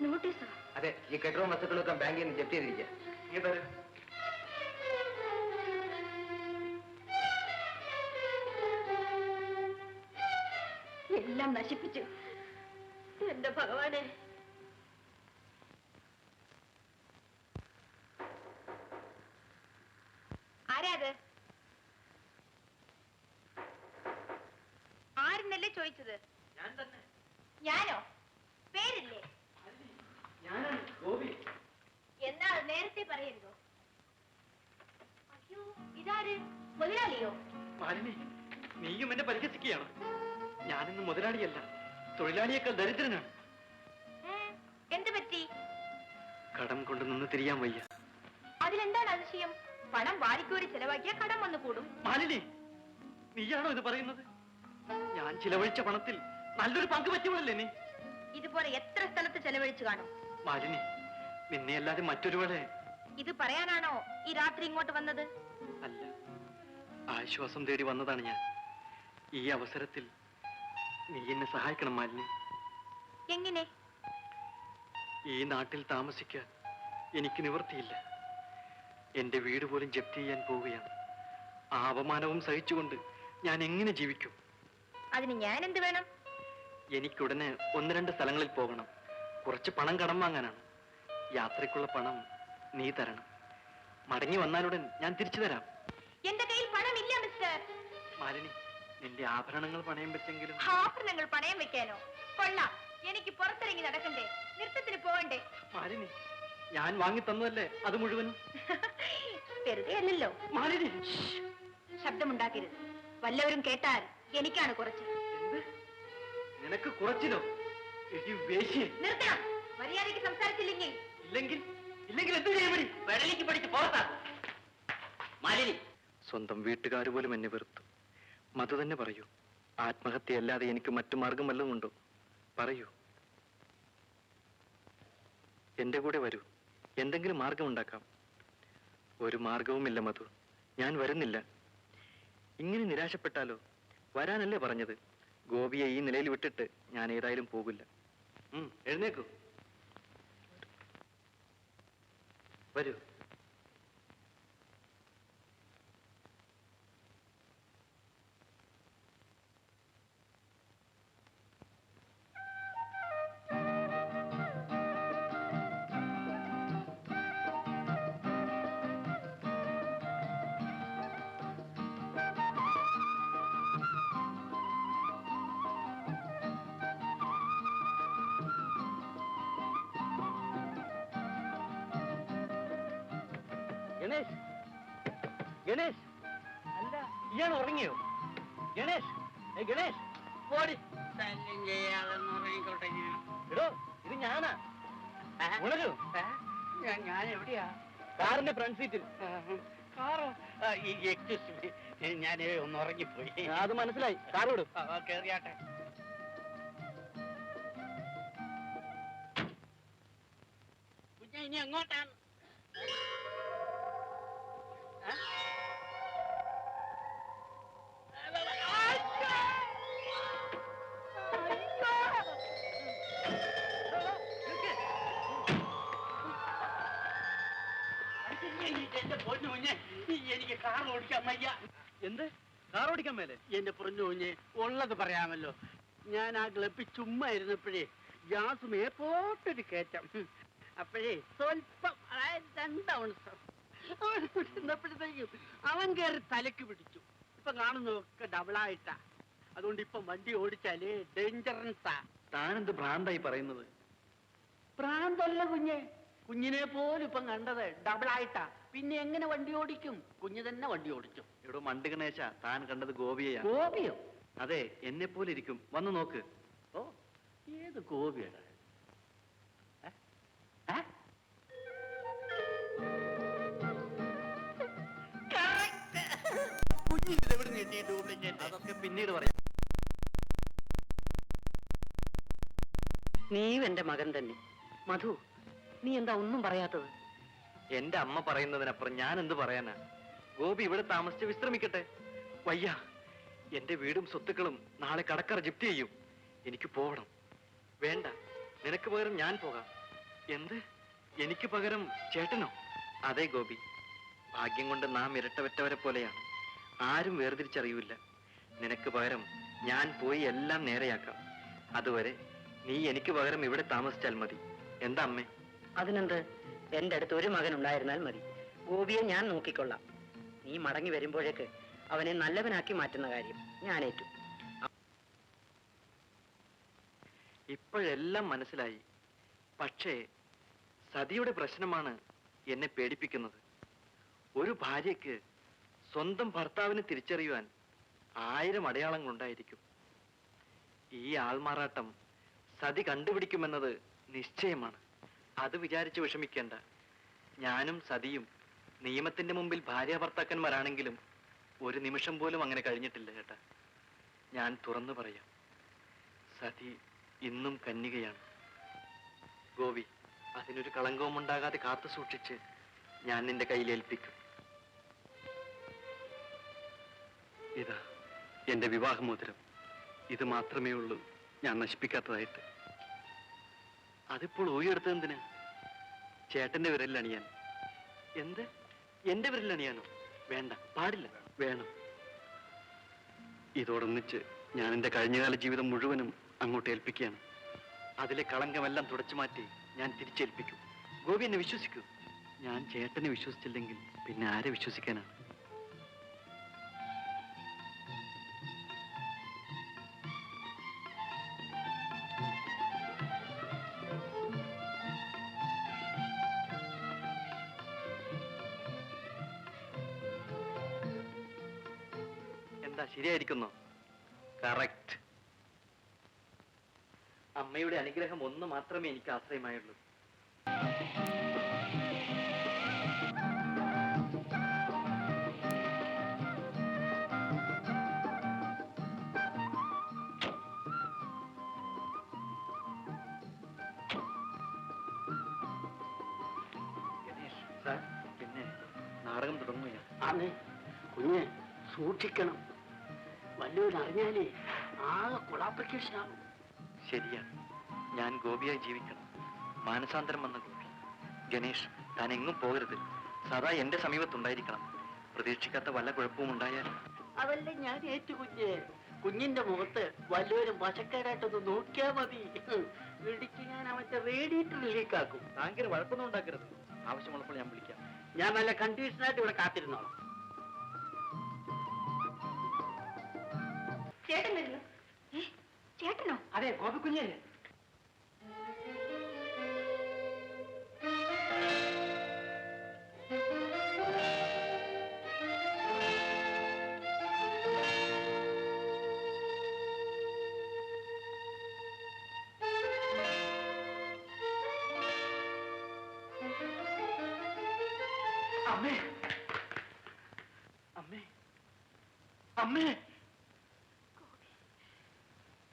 നോട്ടീസോ? അതെ, ഈ കെട്ടിടവും വസ്തുക്കളൊക്കെ ബാങ്കിൽ നിന്ന് ജപ്തി ചെയ്തിരിക്കുക. എല്ലാം നശിപ്പിച്ചു. എന്റെ ഭഗവാനെ, ആരാത്? ആരെന്നല്ലേ ചോദിച്ചത്? ഞാൻ തന്നെ. ഞാനോ? പേരില്ലേ? ഞാനാണ് ഗോപി. എന്നാ നേരത്തെ പറയരുതോ? അയ്യോ, ഇതാര്? മുതലാളിയോ? മാലിനി, നീയും എന്നെ പരിഹസിക്കുകയാണ്. ഞാനിന്ന് മുതലാളിയല്ല, തൊഴിലാളിയേക്കാൾ ദരിദ്രനാണ്. എന്ത് പറ്റി? കടം കൊണ്ട് നിന്ന് തിരിയാൻ വയ്യ. അതിലെന്താണ് അതിശയം? പണം വാരിക്കോരി ചെലവാക്കിയ കടം വന്നു കൂടും. മാലിനി, നീയാണോ ഇത് പറയുന്നത്? ഞാൻ ചിലവഴിച്ച പണത്തിൽ നല്ലൊരു പങ്ക് പറ്റുമല്ലേ നീ? ഇതുപോലെ എത്ര സ്ഥലത്ത് ചെലവഴിച്ചു കാണും? മാലിനി, നിന്നെ അല്ലാതെ മറ്റൊരുവളെ. ഇത് പറയാനാണോ ഈ രാത്രി ഇങ്ങോട്ട് വന്നത്? അല്ല, ആശ്വാസം തേടി വന്നതാണ് ഞാൻ. ഈ അവസരത്തിൽ നീ എന്നെ സഹായിക്കണം മാലിനി. എങ്ങനെ? ഈ നാട്ടിൽ താമസിക്കാൻ എനിക്ക് നിവൃത്തിയില്ല. എന്റെ വീട് പോലും ജപ്തി ചെയ്യാൻ പോവുകയാണ്. ആ അപമാനവും സഹിച്ചുകൊണ്ട് ഞാൻ എങ്ങനെ ജീവിക്കും? അതിന് ഞാൻ എന്ത് വേണം? എനിക്കുടനെ 1-2 സ്ഥലങ്ങളിൽ പോകണം. കുറച്ച് പണം കടം വാങ്ങാനാണ്. യാത്രയ്ക്കുള്ള പണം നീ തരണം. മടങ്ങി വന്നാലുടൻ ഞാൻ തിരിച്ചു തരാം. എന്റെ കയ്യിൽ പണമില്ല മിസ്റ്റർ. മാലിനി, നിന്റെ ആഭരണങ്ങൾ പണയം വെച്ചെങ്കിലും. ആഭരണങ്ങൾ പണയം വെക്കാനോ? കൊള്ളാം. എനിക്ക് പുറത്തിറങ്ങി നടക്കണ്ടേ? നൃത്തത്തിന് പോകണ്ടേ? മാലിനി, ഞാൻ വാങ്ങി തന്നതല്ലേ അത് മുഴുവനും? വെറുതെ അല്ലല്ലോ. മാലിനി, ശബ്ദമുണ്ടാക്കരുത്. വല്ലവരും കേട്ടാൽ എനിക്കാണ് കുറച്ച്. എന്ത്? നിനക്ക് കുറച്ചിലോ? വേശ്യേ. നിർത്തണം. മര്യാദയ്ക്ക് സംസാരിച്ചില്ലെങ്കിൽ ഇല്ലെങ്കിൽ എന്ത് ചെയ്യടി? വെടലിക്ക് പഠിച്ച് പുറത്താക്കും. മാലിനി, സ്വന്തം വീട്ടുകാർ പോലും എന്നെ വെറുത്തു. മധു തന്നെ പറയൂ, ആത്മഹത്യയല്ലാതെ എനിക്ക് മറ്റു മാർഗം വല്ലതും ഉണ്ടോ? പറയൂ. എന്റെ കൂടെ വരൂ, എന്തെങ്കിലും മാർഗം ഉണ്ടാക്കാം. ഒരു മാർഗവുമില്ല മധു, ഞാൻ വരുന്നില്ല. ഇങ്ങനെ നിരാശപ്പെട്ടാലോ? വരാനല്ലേ പറഞ്ഞത്? ഗോപിയെ ഈ നിലയിൽ വിട്ടിട്ട് ഞാൻ ഏതായാലും പോകില്ല. എഴുന്നേക്കൂ, വരൂ. ഗണേഷ്, ഗണേഷ്, അല്ല ഇയാൾ ഉറങ്ങിയോ? ഗണേഷ്, ഗണേഷ്, പോടി. എടോ, ഇത് ഞാനാ. ഉണരൂ. ഞാൻ എവിടെയാ? കാറിന്റെ ഫ്രണ്ട് സീറ്റിൽ. കാറോ? എക്സ്ക്യൂസ് മീ, ഞാൻ ഒന്ന് ഉറങ്ങിപ്പോയി. അത് മനസ്സിലായി. കാർ വിടും. കേറിയാട്ടെ. കുഞ്ഞ, ഇനി എങ്ങോട്ടാണ്? എന്റെ പൊന്നു കുഞ്ഞെ, എനിക്ക് കാർ ഓടിക്കാൻ വയ്യ. എന്ത്? കാർ ഓടിക്കാൻ മേലെ? എന്റെ പൊന്നു കുഞ്ഞെ, ഉള്ളത് പറയാമല്ലോ. ഞാൻ ആ ക്ലബിൽ ചുമ്മാ ഇരുന്നപ്പോഴേ ഗ്യാസ് മേപ്പോട്ടൊരു കയറ്റം. അപ്പോഴേ സ്വല്പം, അതായത് 2 ഔൺസ് ഇരുന്നപ്പോഴത്തേക്കും അവൻ കയറി തലക്ക് പിടിച്ചു. ഇപ്പൊ കാണുന്നതൊക്കെ ഡബിളായിട്ടാ. അതുകൊണ്ട് ഇപ്പം വണ്ടി ഓടിച്ചാലേ ഡേഞ്ചറൻസാ. താനെന്ത് ഭ്രാന്തായി പറയുന്നത്? ഭ്രാന്തല്ല കുഞ്ഞെ, കുഞ്ഞിനെ പോലും ഇപ്പം കണ്ടത് ഡബിളായിട്ടാ. പിന്നെ എങ്ങനെ വണ്ടി ഓടിക്കും? കുഞ്ഞ് തന്നെ വണ്ടി ഓടിച്ചു. എടോ മണ്ട് ഗണേശ, താൻ കണ്ടത് ഗോപിയെയാ. ഗോപിയോ? അതെ, എന്നെ പോലെ ഇരിക്കും. വന്നു നോക്ക്. ഓ, ഏത് ഗോപിയാണ്? അതൊക്കെ പിന്നീട് പറയാം. നീയും എന്റെ മകൻ തന്നെ. മധു, നീ എന്താ ഒന്നും പറയാത്തത്? എന്റെ അമ്മ പറയുന്നതിനപ്പുറം ഞാൻ എന്ത് പറയാനാ? ഗോപി ഇവിടെ താമസിച്ച് വിശ്രമിക്കട്ടെ. വയ്യ, എന്റെ വീടും സ്വത്തുക്കളും നാളെ കടക്കാർ ജപ്തി ചെയ്യും. എനിക്ക് പോകണം. വേണ്ട, നിനക്ക് പകരം ഞാൻ പോകാം. എന്ത്? എനിക്ക് പകരം ചേട്ടനോ? അതെ ഗോപി, ഭാഗ്യം കൊണ്ട് നാം ഇരട്ടവറ്റവരെ പോലെയാണ്. ആരും വേർതിരിച്ചറിയൂല. നിനക്ക് പകരം ഞാൻ പോയി എല്ലാം നേരെയാക്കാം. അതുവരെ നീ എനിക്ക് പകരം ഇവിടെ താമസിച്ചാൽ മതി. എന്താ അമ്മേ? അതിനെന്ത്? എന്റെ അടുത്ത് ഒരു മകൻ ഉണ്ടായിരുന്നാൽ മതി. ഗോപിയെ ഞാൻ നോക്കിക്കൊള്ളാം. നീ മടങ്ങി വരുമ്പോഴേക്ക് അവനെ നല്ലവനാക്കി മാറ്റുന്ന കാര്യം ഞാൻ ഏറ്റു. ഇപ്പോഴെല്ലാം മനസ്സിലായി. പക്ഷേ സതിയുടെ പ്രശ്നമാണ് എന്നെ പേടിപ്പിക്കുന്നത്. ഒരു ഭാര്യയ്ക്ക് സ്വന്തം ഭർത്താവിനെ തിരിച്ചറിയുവാൻ 1000 അടയാളങ്ങളുണ്ടായിരിക്കും. ഈ ആൾമാറാട്ടം സതി കണ്ടുപിടിക്കുമെന്നത് നിശ്ചയമാണ്. അത് വിചാരിച്ച് വിഷമിക്കേണ്ട. ഞാനും സതിയും നിയമത്തിന്റെ മുമ്പിൽ ഭാര്യ ഭർത്താക്കന്മാരാണെങ്കിലും ഒരു നിമിഷം പോലും അങ്ങനെ കഴിഞ്ഞിട്ടില്ല ചേട്ടാ. ഞാൻ തുറന്നു പറയാം, സതി ഇന്നും കന്യകയാണ്. ഗോപി, അതിനൊരു കളങ്കവും ഉണ്ടാകാതെ കാത്തു സൂക്ഷിച്ച് ഞാൻ നിന്റെ കയ്യിൽ ഏൽപ്പിക്കും. ഇതാ എന്റെ വിവാഹമോതിരം. ഇത് മാത്രമേ ഉള്ളൂ ഞാൻ നശിപ്പിക്കാത്തതായിട്ട്. അതിപ്പോൾ ഊരിയെടുത്തതെന്തിന്? ചേട്ടന്റെ വിരലിൽ അണിയാൻ. എന്ത്? എന്റെ വിരലിൽ അണിയാനോ? വേണ്ട, പാടില്ല. വേണം. ഇതോടൊന്നിച്ച് ഞാൻ എന്റെ കഴിഞ്ഞകാല ജീവിതം മുഴുവനും അങ്ങോട്ട് ഏൽപ്പിക്കുകയാണ്. അതിലെ കളങ്കമെല്ലാം തുടച്ചു മാറ്റി ഞാൻ തിരിച്ചേൽപ്പിക്കും. ഗോപി എന്നെ വിശ്വസിക്കൂ. ഞാൻ ചേട്ടനെ വിശ്വസിച്ചില്ലെങ്കിൽ പിന്നെ ആരെ വിശ്വസിക്കാനാണ്? എന്താ, ശരിയായിരിക്കുന്നോ? കറക്റ്റ്. അമ്മയുടെ അനുഗ്രഹം ഒന്ന് മാത്രമേ എനിക്ക് ആശ്രയമായുള്ളൂ. ഗണേഷ് സാർ, പിന്നെ നാടകം തുടങ്ങുക. അതെ കുഞ്ഞ്, സൂക്ഷിക്കണം. വല്ലവരും അറിഞ്ഞാലേ ആകെ കൊളാപ്ലിക്കേഷൻ ആകും. ശരിയാണ്, ഞാൻ ഗോപിയായി ജീവിക്കണം. മാനസാന്തരം വന്ന ഗോപി. ഗണേഷ്, താൻ എങ്ങും പോകരുത്. സദാ എന്റെ സമീപത്തുണ്ടായിരിക്കണം. പ്രതീക്ഷിക്കാത്ത വല്ല കുഴപ്പവും ഉണ്ടായാൽ. അതല്ലേ ഞാൻ ഏറ്റു കുഞ്ഞ്. കുഞ്ഞിന്റെ മുഖത്ത് വല്ലവരും വശക്കാരായിട്ടൊന്ന് നോക്കിയാ മതി. ഇടിച്ച് ഞാൻ അവന്റെ റേഡിയേറ്റർ ലീക്കാക്കും. താങ്കൾ വഴക്കൊന്നും ഉണ്ടാക്കരുത്. ആവശ്യമുള്ളപ്പോൾ ഞാൻ വിളിക്കാം. ഞാൻ നല്ല കണ്ടീഷനായിട്ട് ഇവിടെ കാത്തിരുന്നോളാം. ചേട്ടൻ വരുന്നു. ചേട്ടനോ? അതെ, ഗോപിക്കുഞ്ഞല്ലേ. അമ്മേ, അമ്മേ, അമ്മേ.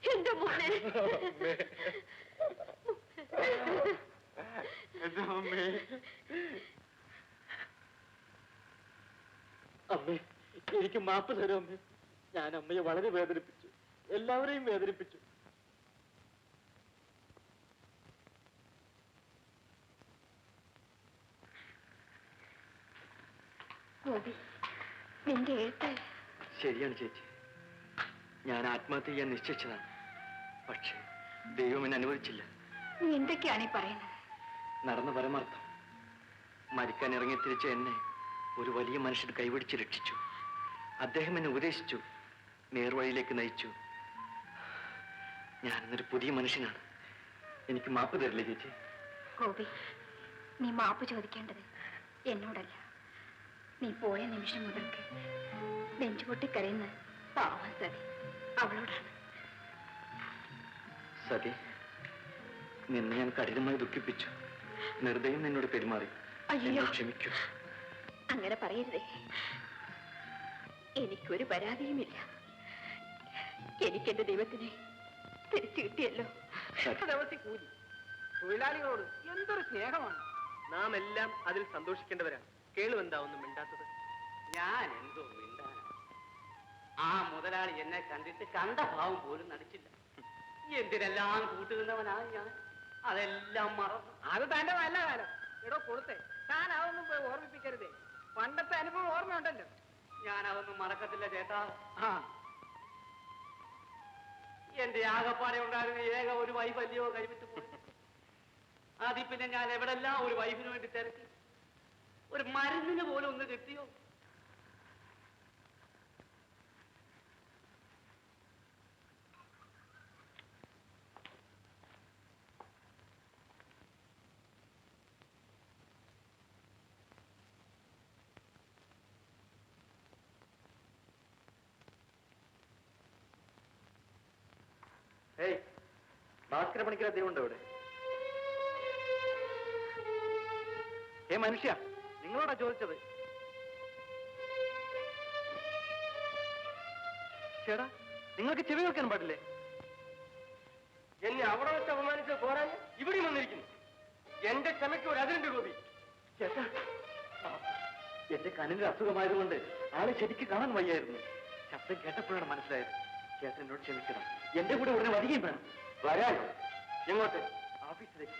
എന്റെ മോനെ, അമ്മേ, എനിക്ക് മാപ്പ് തരും അമ്മേ. ഞാൻ അമ്മയെ വളരെ വേദനിപ്പിച്ചു, എല്ലാവരെയും വേദനിപ്പിച്ചു. ഗോപി, നിന്റെ എഴുത്ത്. ശരിയാണ് ചേച്ചി, ഞാൻ ആത്മഹത്യ ചെയ്യാൻ നിശ്ചയിച്ചതാണ്. പക്ഷേ ദൈവം എന്നെ അനുവദിച്ചില്ല. നീ എന്തൊക്കെയാണ് ഈ പറയുന്നത്? നടന്ന പരമാർത്ഥം. മരിക്കാൻ ഇറങ്ങി തിരിച്ച എന്നെ ഒരു വലിയ മനുഷ്യൻ കൈപിടിച്ച് രക്ഷിച്ചു. അദ്ദേഹം എന്നെ ഉപദേശിച്ചു, നേർവഴിയിലേക്ക് നയിച്ചു. ഞാനിന്നൊരു പുതിയ മനുഷ്യനാണ്. എനിക്ക് മാപ്പ് തരില്ലേ ചേച്ചി? ഗോപി, നീ മാപ്പ് ചോദിക്കേണ്ടത് എന്നോടല്ല. നീ പോയ നിമിഷം മുതൽക്ക് നെഞ്ചുപൊട്ടിക്കരയുന്ന പാവം സതി, അവളോടാണ്. സതി, നിന്നെ ഞാൻ കഠിനമായി ദുഃഖിപ്പിച്ചു. നിർദ്ദയം നിന്നോട് പെരുമാറി. അയ്യോ, ക്ഷമിക്കൂ. അങ്ങനെ പറയരുതേ. എനിക്കൊരു പരാതിയുമില്ല. എനിക്കെന്റെ ദൈവത്തിനെ തിരിച്ചു കിട്ടിയല്ലോ. കൂലി തൊഴിലാളികളോട് എന്തൊരു സ്നേഹമാണ്. നാം എല്ലാം അതിൽ സന്തോഷിക്കേണ്ടവരാണ്. കേളുവെന്താ ഒന്നും മിണ്ടാത്തത്? ഞാൻ എന്തോ മിണ്ടാന. ആ മുതലാളി എന്നെ കണ്ടിട്ട് കണ്ട ഭാവം പോലും നടിച്ചില്ല. എന്തിനെല്ലാം കൂട്ടുനിന്നവനാണ് ഞാൻ. അതെല്ലാം മറന്നു. അത് തന്റെ നല്ല കാലം. എടോ കൊടുത്തേ, താൻ അതൊന്നും പോയി ഓർമ്മിപ്പിക്കരുതേ. പണ്ടത്തെ അനുഭവം ഓർമ്മയുണ്ടല്ലോ. ഞാൻ അതൊന്നും മറക്കത്തില്ല ചേട്ടാ. ആ എന്റെ ആകപ്പാടെ ഉണ്ടായിരുന്ന ഏക ഒരു വൈഫല്യോ കൈവിട്ടു പോയി. അതിൽ പിന്നെ ഞാൻ എവിടെല്ലാം ഒരു വൈഫിന് വേണ്ടി തിരക്കി. ഒരു മരുന്നിന് പോലും ഒന്ന് കിട്ടിയോ? ഏയ്, ഭാസ്കര പണിക്കർ അദ്ദേഹം ഉണ്ടോ ഇവിടെ? മനുഷ്യ, നിങ്ങളോടാ ചോദിച്ചത്. ചേട്ടാ, നിങ്ങൾക്ക് ചെവി കേൾക്കാൻ പാടില്ലേ? എന്നെ അവിടെ വെച്ച് അപമാനിച്ചത് പോരാൻ ഇവിടെയും വന്നിരിക്കുന്നു. എന്റെ ക്ഷമയ്ക്ക് ഒരു അതിരുണ്ട് ഗോപി. ചേട്ടാ, എന്റെ കണ്ണിന് അസുഖമായതുകൊണ്ട് ആളെ ശരിക്ക് കാണാൻ വയ്യായിരുന്നു. ശബ്ദം കേട്ടപ്പോഴാണ് മനസ്സിലായത്. ചേട്ടൻ എന്നോട് ക്ഷമിക്കണം. എന്റെ കൂടെ ഉടനെ വരികയും വേണം. വരാനോ? എങ്ങോട്ട്? ഓഫീസിലേക്ക്.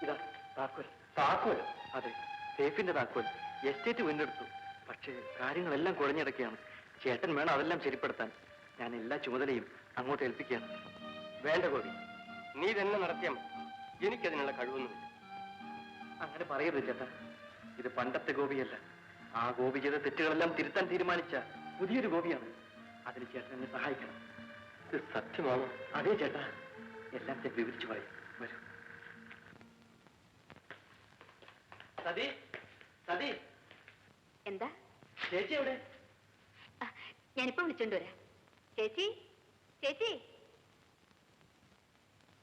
ഇതാ താക്കോൽ. താക്കോൽ? അതെ, സേഫിന്റെ താക്കോൽ. എസ്റ്റേറ്റ് വീണ്ടെടുത്തു. പക്ഷേ കാര്യങ്ങളെല്ലാം കുഴഞ്ഞിടക്കുകയാണ്. ചേട്ടൻ വേണം അതെല്ലാം ശരിപ്പെടുത്താൻ. ഞാൻ എല്ലാ ചുമതലയും അങ്ങോട്ട് ഏൽപ്പിക്കുകയാണ്. വേണ്ട ഗോപി, നീ തന്നെ നടത്തിയാൽ മതി. എനിക്കതിനുള്ള കഴിവൊന്നുമില്ല. അങ്ങനെ പറയരുത് ചേട്ടാ. ഇത് പണ്ടത്തെ ഗോപിയല്ല. ആ ഗോപി ചെയ്ത തെറ്റുകളെല്ലാം തിരുത്താൻ തീരുമാനിച്ച പുതിയൊരു ഗോപിയാണ്. അതിന് ചേട്ടൻ എന്നെ സഹായിക്കണം. ഇത് സത്യമാണോ? അതേ ചേട്ടാ, എല്ലാം ഞാൻ വിവരിച്ചു പറയും. വരൂ. സതി, സതി, എന്താ? ചേച്ചി എവിടെ? ഞാനിപ്പോ വിളിച്ചോണ്ട് വരാം. ചേച്ചി, ചേച്ചി,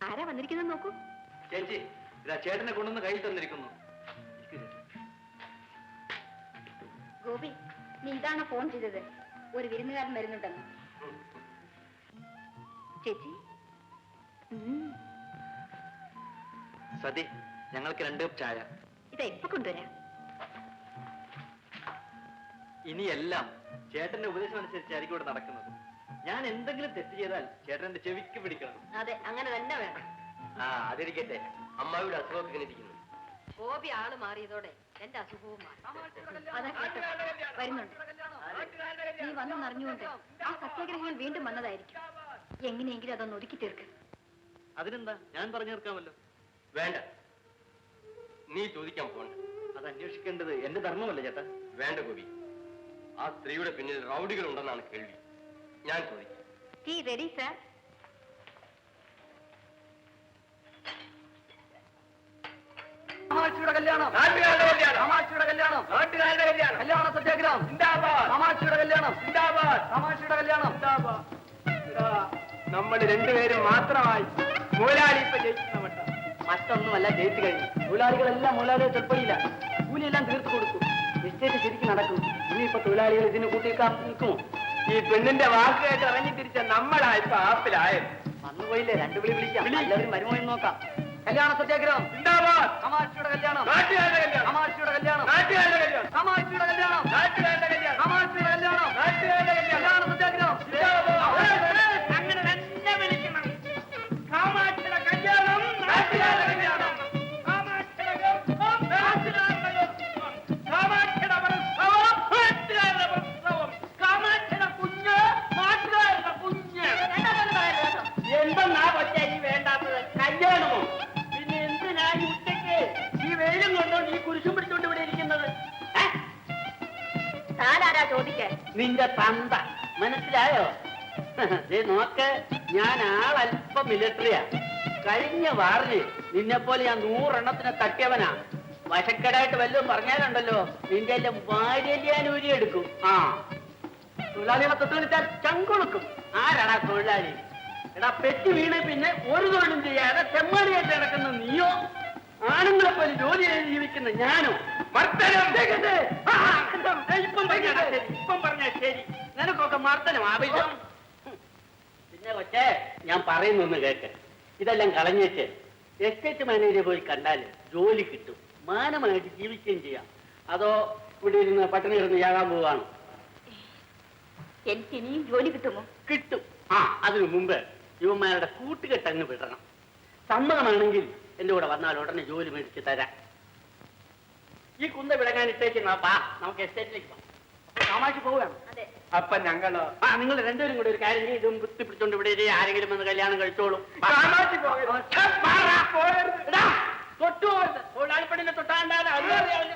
ആരാ വന്നിരിക്കുന്നത് നോക്കൂ. ചേച്ചി, ഇതാ ചേട്ടനെ കൊണ്ടുവന്ന് കയ്യിൽ തന്നിരിക്കുന്നു. ഗോപി, നീ ഇതാണോ ഫോൺ ചെയ്തത്? ഒരു വിരുന്നുകാരൻ വരുന്നുണ്ടെന്ന്. ചേച്ചി, സതി, ഞങ്ങൾക്ക് 2 കപ്പ് ചായ. ഇതാ ഇപ്പൊ കൊണ്ടുവരാം. ഇനിയെല്ലാം ചേട്ടന്റെ ഉപദേശം അനുസരിച്ചായിരിക്കും ഇവിടെ നടക്കുന്നത്. ഞാൻ എന്തെങ്കിലും തെറ്റ് ചെയ്താൽ ചേട്ടന്റെ ചെവിക്ക് പിടിക്കണം. അതെ, അങ്ങനെ തന്നെ വേണം. അതിരിക്കട്ടെ, അമ്മാവിയുടെ അസുഖമൊക്കെ ഇങ്ങനെ ഇരിക്കുന്നു. ഗോപി ആള് മാറിയതോടെ എന്റെ അസുഖവും മാറി. അതാ കേട്ടോ, വരുന്നുണ്ട്. നീ വന്നെന്നറിഞ്ഞുകൊണ്ട് ആ സത്യാഗ്രഹികൾ വീണ്ടും വന്നതായിരിക്കും. എങ്ങനെയെങ്കിലും അതൊന്ന് ഒതുക്കി തീർക്ക്. അതിനെന്താ, ഞാൻ പറഞ്ഞു തീർക്കാമല്ലോ. വേണ്ട, നീ ചോദിക്കാൻ പോണ്ട. അത് അന്വേഷിക്കേണ്ടത് എന്റെ ധർമ്മമല്ല ചേട്ടാ. വേണ്ട ഗോപി, ആ സ്ത്രീയുടെ പിന്നിൽ റൗഡികൾ ഉണ്ടെന്നാണ് കേൾവി. ഞാൻ ചോദിക്കാം. Tea ready sir. അമാച്ചിയുടെ കല്യാണം, നാട്ടുകാരുടെ കല്യാണം, അമാച്ചിയുടെ കല്യാണം, നാട്ടുകാരുടെ കല്യാണം, കല്യാണ സത്യാഗ്രഹം സിന്ദാബാദ്, അമാച്ചിയുടെ കല്യാണം സിന്ദാബാദ്, അമാച്ചിയുടെ കല്യാണം സിന്ദാബാദ്. നമ്മൾ രണ്ടുപേരും മാത്രമായി മുതലാളി ഇപ്പൊ ജയിക്കുന്ന വട്ടം. മറ്റൊന്നുമല്ല, ജയിച്ചു കഴിഞ്ഞു. തൊഴിലാളികളെല്ലാം മുതലാളിയെ ചെൽപ്പടിയില്ല. കൂലിയെല്ലാം തീർത്തു കൊടുത്തു. എസ്റ്റേറ്റ് ശരിക്കും നടക്കും. ഇനിയിപ്പോ തൊഴിലാളികൾ ഇതിന് കൂട്ടിയേക്കാൻ നിൽക്കുമോ? ഈ പെണ്ണിന്റെ വാക്കുമായിട്ട് ഇറങ്ങി തിരിച്ച നമ്മളാ ഇപ്പൊ ആപ്പിലായത്. വന്നുപോയില്ലേ, 2 വിളി വിളിക്കാം. എല്ലാവരും വരുമോ എന്ന് നോക്കാം. കല്യാണ സത്യാഗ്രഹം സിന്ദാബാദ്, അമാച്ചിയുടെ കല്യാണം, നാട്ടുകാരുടെ കല്യാണം, അമാച്ചിയുടെ കല്യാണം, നാട്ടുകാരുടെ കല്യാണം, അമാച്ചിയുടെ കല്യാണം, നാട്ടുകാരുടെ കല്യാണം, അമാച്ചിയുടെ കല്യാണം, നാട്ടുകാരുടെ കല്യാണം, കല്യാണ സത്യാഗ്രഹം സിന്ദാബാദ്. അങ്ങനെ തന്നെ വിളിക്കണം. കാമാച്ചിയുടെ കല്യാണം, നാട്ടുകാരുടെ കല്യാണം, കാമാച്ചിയുടെ ഗർഭം, നാട്ടുകാരുടെ ഗർഭം, കാമാച്ചിയുടെ പ്രസവം, നാട്ടുകാരുടെ പ്രസവം, കാമാച്ചിയുടെ കുഞ്ഞ്, നാട്ടുകാരുടെ കുഞ്ഞ്. എന്തെന്നാ കൊച്ചേ ഈ വേണ്ടാത്തത്? കല്യാണമോ? പിന്നെ എന്തിനാ ഈ ഉച്ചയ്ക്ക് ഈ വെയിലും കൊണ്ടോണ്ട് ഈ കുരിശും പിടിച്ചോണ്ട് ഇവിടെ ഇരിക്കുന്നത്? താനാരാ ചോദിക്കാൻ? നിന്റെ തന്ത മനസ്സിലായോ? നോക്ക്, ഞാൻ ആളല്പം മിലിറ്ററിയാ. കഴിഞ്ഞ വാറിന് നിന്നെ പോലെ ഞാൻ 100 എണ്ണത്തിനെ തട്ടിയവനാ. വശക്കേടായിട്ട് വല്ലതും പറഞ്ഞാലുണ്ടല്ലോ, നിന്റെ എല്ലാം വാര്യലിയാനൂരി എടുക്കും. തൊഴിലാളികളെ തൊട്ട് കളിച്ചാൽ ചങ്കൊടുക്കും. ആരാടാ തൊഴിലാളി? എടാ, പെറ്റി വീണ് പിന്നെ ഒരു തൊഴിലും ചെയ്യാതെ ചെമ്മണിയായിട്ട് കിടക്കുന്ന നീയോ, ആണുങ്ങളെ പോലെ ജോലി ചെയ്ത് ജീവിക്കുന്ന ഞാനോ? ഇപ്പം പറഞ്ഞാ ശരി. നിനക്കൊക്കെ മർദ്ദനം ആവശ്യം. പിന്നെ കൊച്ചേ, ഞാൻ പറയുന്നൊന്ന് കേക്ക്. ഇതെല്ലാം കളഞ്ഞേച്ച് എസ്റ്റേറ്റ് മാനേജരെ പോയി കണ്ടാൽ ജോലി കിട്ടും, മാനമായിട്ട് ജീവിക്കുകയും ചെയ്യാം. അതോ ഇവിടെ ഇരുന്ന് പട്ടിണി കിടന്ന് ചാകാൻ പോവാണ്? എനിക്ക് ഇനിയും ജോലി കിട്ടുമോ? കിട്ടും. അതിനു മുമ്പ് യുവന്മാരുടെ കൂട്ടുകെട്ടങ്ങ് വിടണം. സമ്മതമാണെങ്കിൽ എന്റെ കൂടെ വന്നാൽ ഉടനെ ജോലി മേടിച്ച് തരാം. ഈ കുന്ത വിളങ്ങാൻ ഇട്ടേക്ക് നമുക്ക് എസ്റ്റേറ്റിലേക്ക് പോകാം. കാമാക്ഷി പോവുകയാണ്. അതെ. അപ്പൊ ഞങ്ങളോ? ആ നിങ്ങൾ രണ്ടുപേരും കൂടെ ഒരു കാര്യം ചെയ്യും, ഇതും കുത്തിപ്പിടിച്ചോണ്ട് ഇവിടെ ഇരി, ആരെങ്കിലും വന്ന് കല്യാണം കഴിച്ചോളും. തൊട്ടുപോകരുത്, തൊഴിലാളിപ്പണിനെ തൊട്ടാണ്ടാണ് അത് അറിയാവില്ല.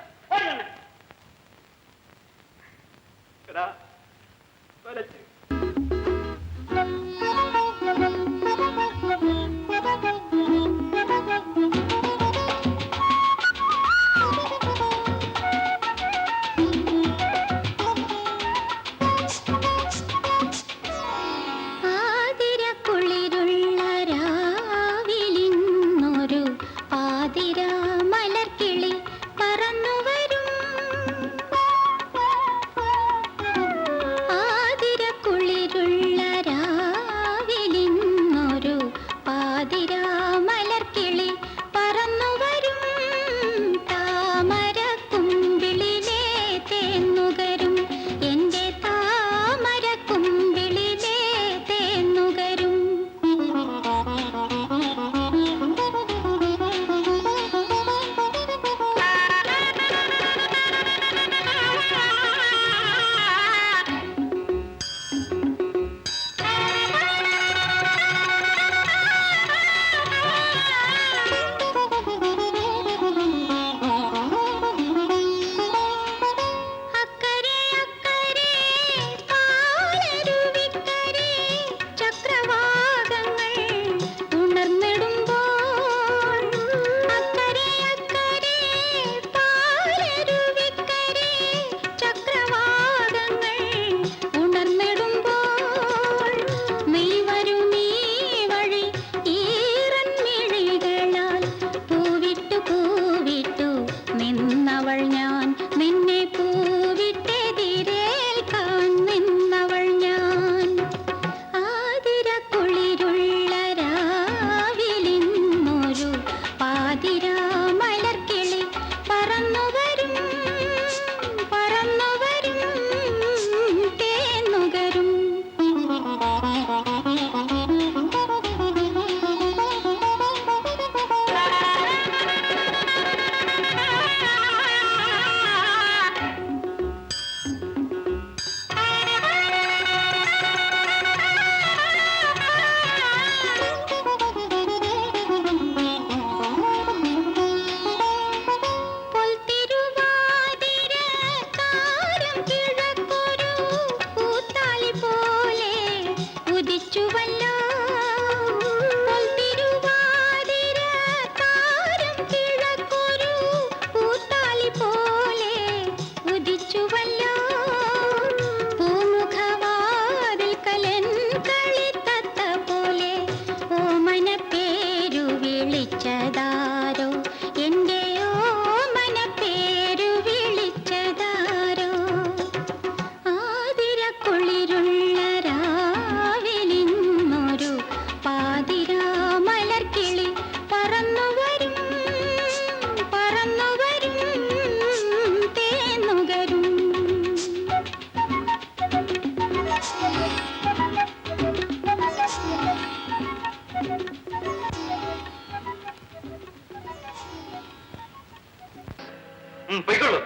പോയിക്കോളൂ,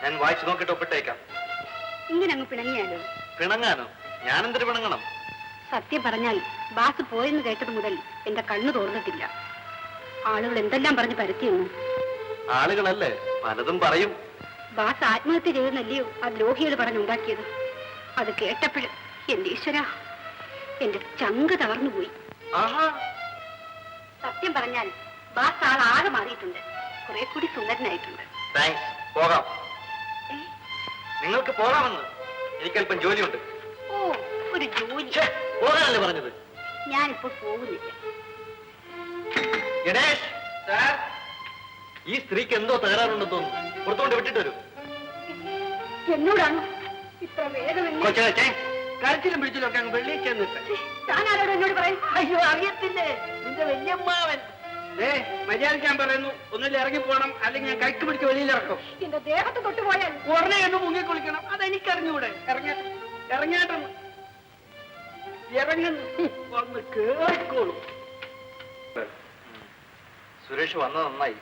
ഞാൻ വായിച്ചു നോക്കിട്ട് ഒപ്പിട്ടേക്കാം. ഇങ്ങനെ അങ്ങ് പിണങ്ങിയാലോ? പിണങ്ങാനോ? ഞാനെന്തൊരു പിണങ്ങണം? സത്യം പറഞ്ഞാൽ ബാസ് പോയെന്ന് കേട്ടത് മുതൽ എന്റെ കണ്ണു തോർന്നിട്ടില്ല. ആളുകൾ എന്തെല്ലാം പറഞ്ഞ് പരത്തിയെന്നു. ആളുകളല്ലേ പലതും പറയും. ബാസ് ആത്മഹത്യ ചെയ്തെന്നല്ലയോ ആ ദ്രോഹികൾ പറഞ്ഞുണ്ടാക്കിയത്. അത് കേട്ടപ്പോഴും എന്റെ ഈശ്വര, എന്റെ ചങ്ക് തളർന്നുപോയി. സത്യം പറഞ്ഞാൽ ബാസ് ആൾ ആകെ മാറിയിട്ടുണ്ട്, കുറെ കൂടി സുന്ദരനായിട്ടുണ്ട്. താങ്ക്സ്, പോകാം. നിങ്ങൾക്ക് പോകാമെന്ന് എനിക്കല്പം ജോലിയുണ്ട്. ഓ, ഒരു ജോലി? പോകാനല്ലേ പറഞ്ഞത്? ഞാനിപ്പോൾ പോകുന്നില്ല. ഗണേഷ് സാർ, ഈ സ്ത്രീക്ക് എന്തോ തകരാറുണ്ടെന്ന് തോന്നുന്നു. പുറത്തുകൊണ്ട് വിട്ടിട്ട് വരൂ. എന്നോടാണ് ഇത്ര വേഗം? കരച്ചിലും പിടിച്ചിലും ഒക്കെ അങ്ങ് വെള്ളിയിൽ ചെന്ന് താൻ ആരോട് എന്നോട് പറയും? അയ്യോ, അറിയത്തില്ലേ, നിന്റെ വല്യമ്മാവൻ. മര്യാദയ്ക്കാൻ പറയുന്നു, ഒന്നിൽ ഇറങ്ങിപ്പോണം, അല്ലെങ്കിൽ ഞാൻ കൈക്ക് പിടിച്ച് വെളിയിലിറക്കും. എന്റെ ദേഹത്ത് തൊട്ടുപോയാൽ ഉടനെ ഒന്ന് മുങ്ങിക്കുളിക്കണം. അതെനിക്കറിഞ്ഞൂടെ. ഇറങ്ങാട്ടെന്ന് ഇറങ്ങുന്നു വന്ന് കേൾക്കോളൂ. സുരേഷ് വന്നത് നന്നായി.